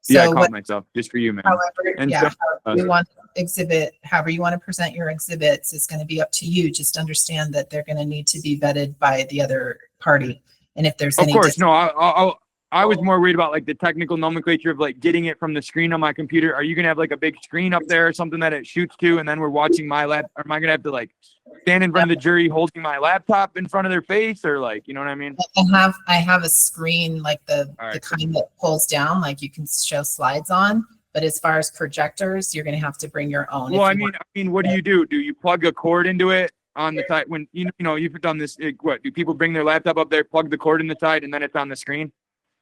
Yeah, I caught myself just for you, man. However, however you want exhibit, however you want to present your exhibits is going to be up to you. Just understand that they're going to need to be vetted by the other party. And if there's any, of course, no, I was more worried about like the technical nomenclature of like getting it from the screen on my computer. Are you going to have like a big screen up there or something that it shoots to, and then we're watching my lap? Or am I going to have to like stand in front of the jury holding my laptop in front of their face, or like, you know what I mean? I have a screen like the kind that pulls down, like you can show slides on. But as far as projectors, you're going to have to bring your own. Well, I mean, what do you do? Do you plug a cord into it on the side when you've done this? What do people bring their laptop up there, plug the cord in the side, and then it's on the screen?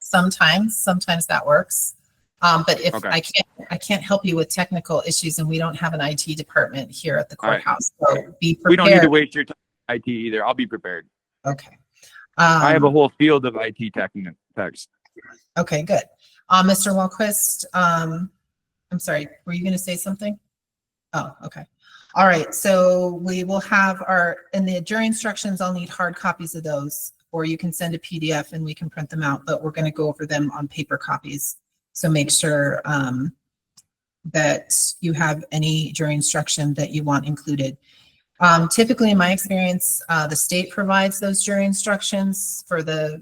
Sometimes that works. But if I can't help you with technical issues, and we don't have an IT department here at the courthouse. So be prepared. We don't need to waste your time on IT either. I'll be prepared. Okay. I have a whole field of IT techs. Okay, good. Mr. Wahlquist, I'm sorry, were you going to say something? Oh, okay. All right. So we will have in the jury instructions, I'll need hard copies of those, or you can send a PDF and we can print them out, but we're going to go over them on paper copies. So make sure that you have any jury instruction that you want included. Typically, in my experience, the state provides those jury instructions for the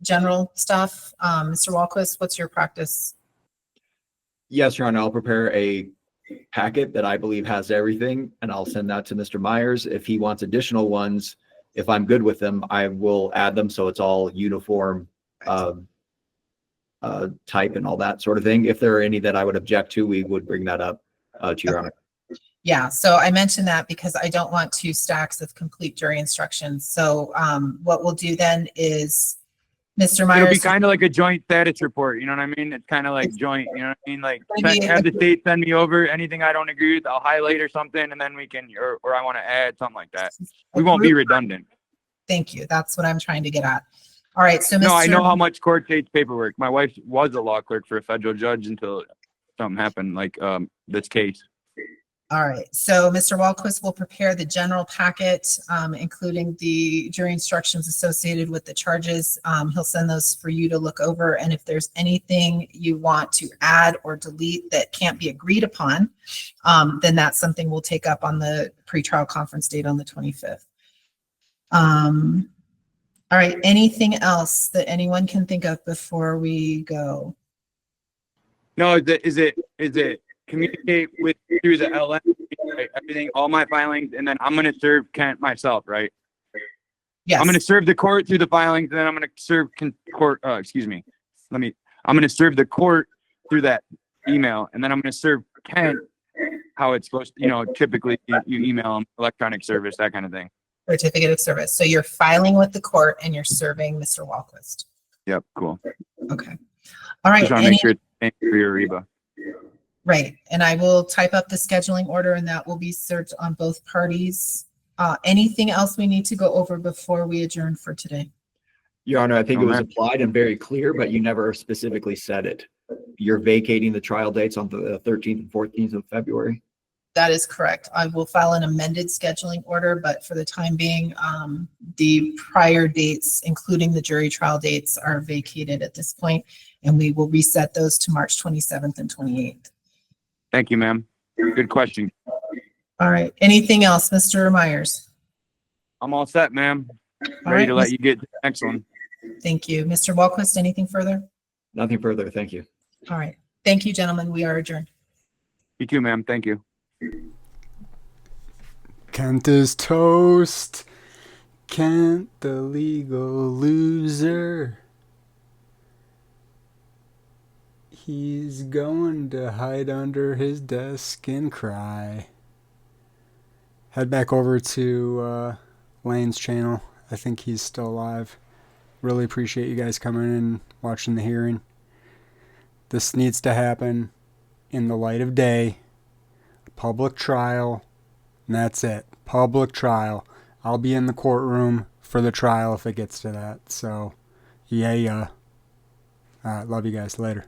general stuff. Mr. Wahlquist, what's your practice? Yes, Your Honor, I'll prepare a packet that I believe has everything, and I'll send that to Mr. Myers. If he wants additional ones, if I'm good with them, I will add them so it's all uniform type and all that sort of thing. If there are any that I would object to, we would bring that up to Your Honor. Yeah, so I mentioned that because I don't want 2 stacks of complete jury instructions. So what we'll do then is, Mr. Myers. It'll be kind of like a joint status report, you know what I mean? It's kind of like joint, you know what I mean? Like have the state send me over anything I don't agree with, I'll highlight or something, and then we can, or I want to add something like that. We won't be redundant. Thank you. That's what I'm trying to get at. All right, so No, I know how Mr. much court takes paperwork. My wife was a law clerk for a federal judge until something happened, like this case. All right, so Mr. Wahlquist will prepare the general packet, including the jury instructions associated with the charges. He'll send those for you to look over, and if there's anything you want to add or delete that can't be agreed upon, then that's something we'll take up on the pretrial conference date on the 25th. All right, anything else that anyone can think of before we go? No, is it communicate with through the LM, right? Everything, all my filings, and then I'm going to serve Kent myself, right? Yes. I'm going to serve the court through the filings, and then I'm going to serve court. Excuse me. I'm going to serve the court through that email, and then I'm going to serve Kent how it's supposed to. Typically you email them, electronic service, that kind of thing. Certificate of service. So you're filing with the court and you're serving Mr. Wahlquist. Yep, cool. Okay. All right. Just want to make sure thank you for your Reba. Right. And I will type up the scheduling order and that will be served on both parties. Anything else we need to go over before we adjourn for today? Your Honor, I think it was ma'am. applied and very clear, but you never specifically said it. You're vacating the trial dates on the 13th and 14th of February. That is correct. I will file an amended scheduling order, but for the time being, the prior dates, including the jury trial dates, are vacated at this point, and we will reset those to March 27th and 28th. Thank you, ma'am. Good question. All right. Anything else, Mr. Myers? I'm all set, ma'am. All Ready right, to let you get to the next one. Thank you. Mr. Wahlquist, anything further? Nothing further. Thank you. All right. Thank you, gentlemen. We are adjourned. You too, ma'am. Thank you. Kent is toast. Kent the legal loser. He's going to hide under his desk and cry. Head back over to Lane's channel. I think he's still alive. Really appreciate you guys coming in and watching the hearing. This needs to happen in the light of day. Public trial. And that's it. Public trial. I'll be in the courtroom for the trial if it gets to that. So, yeah. Love you guys. Later.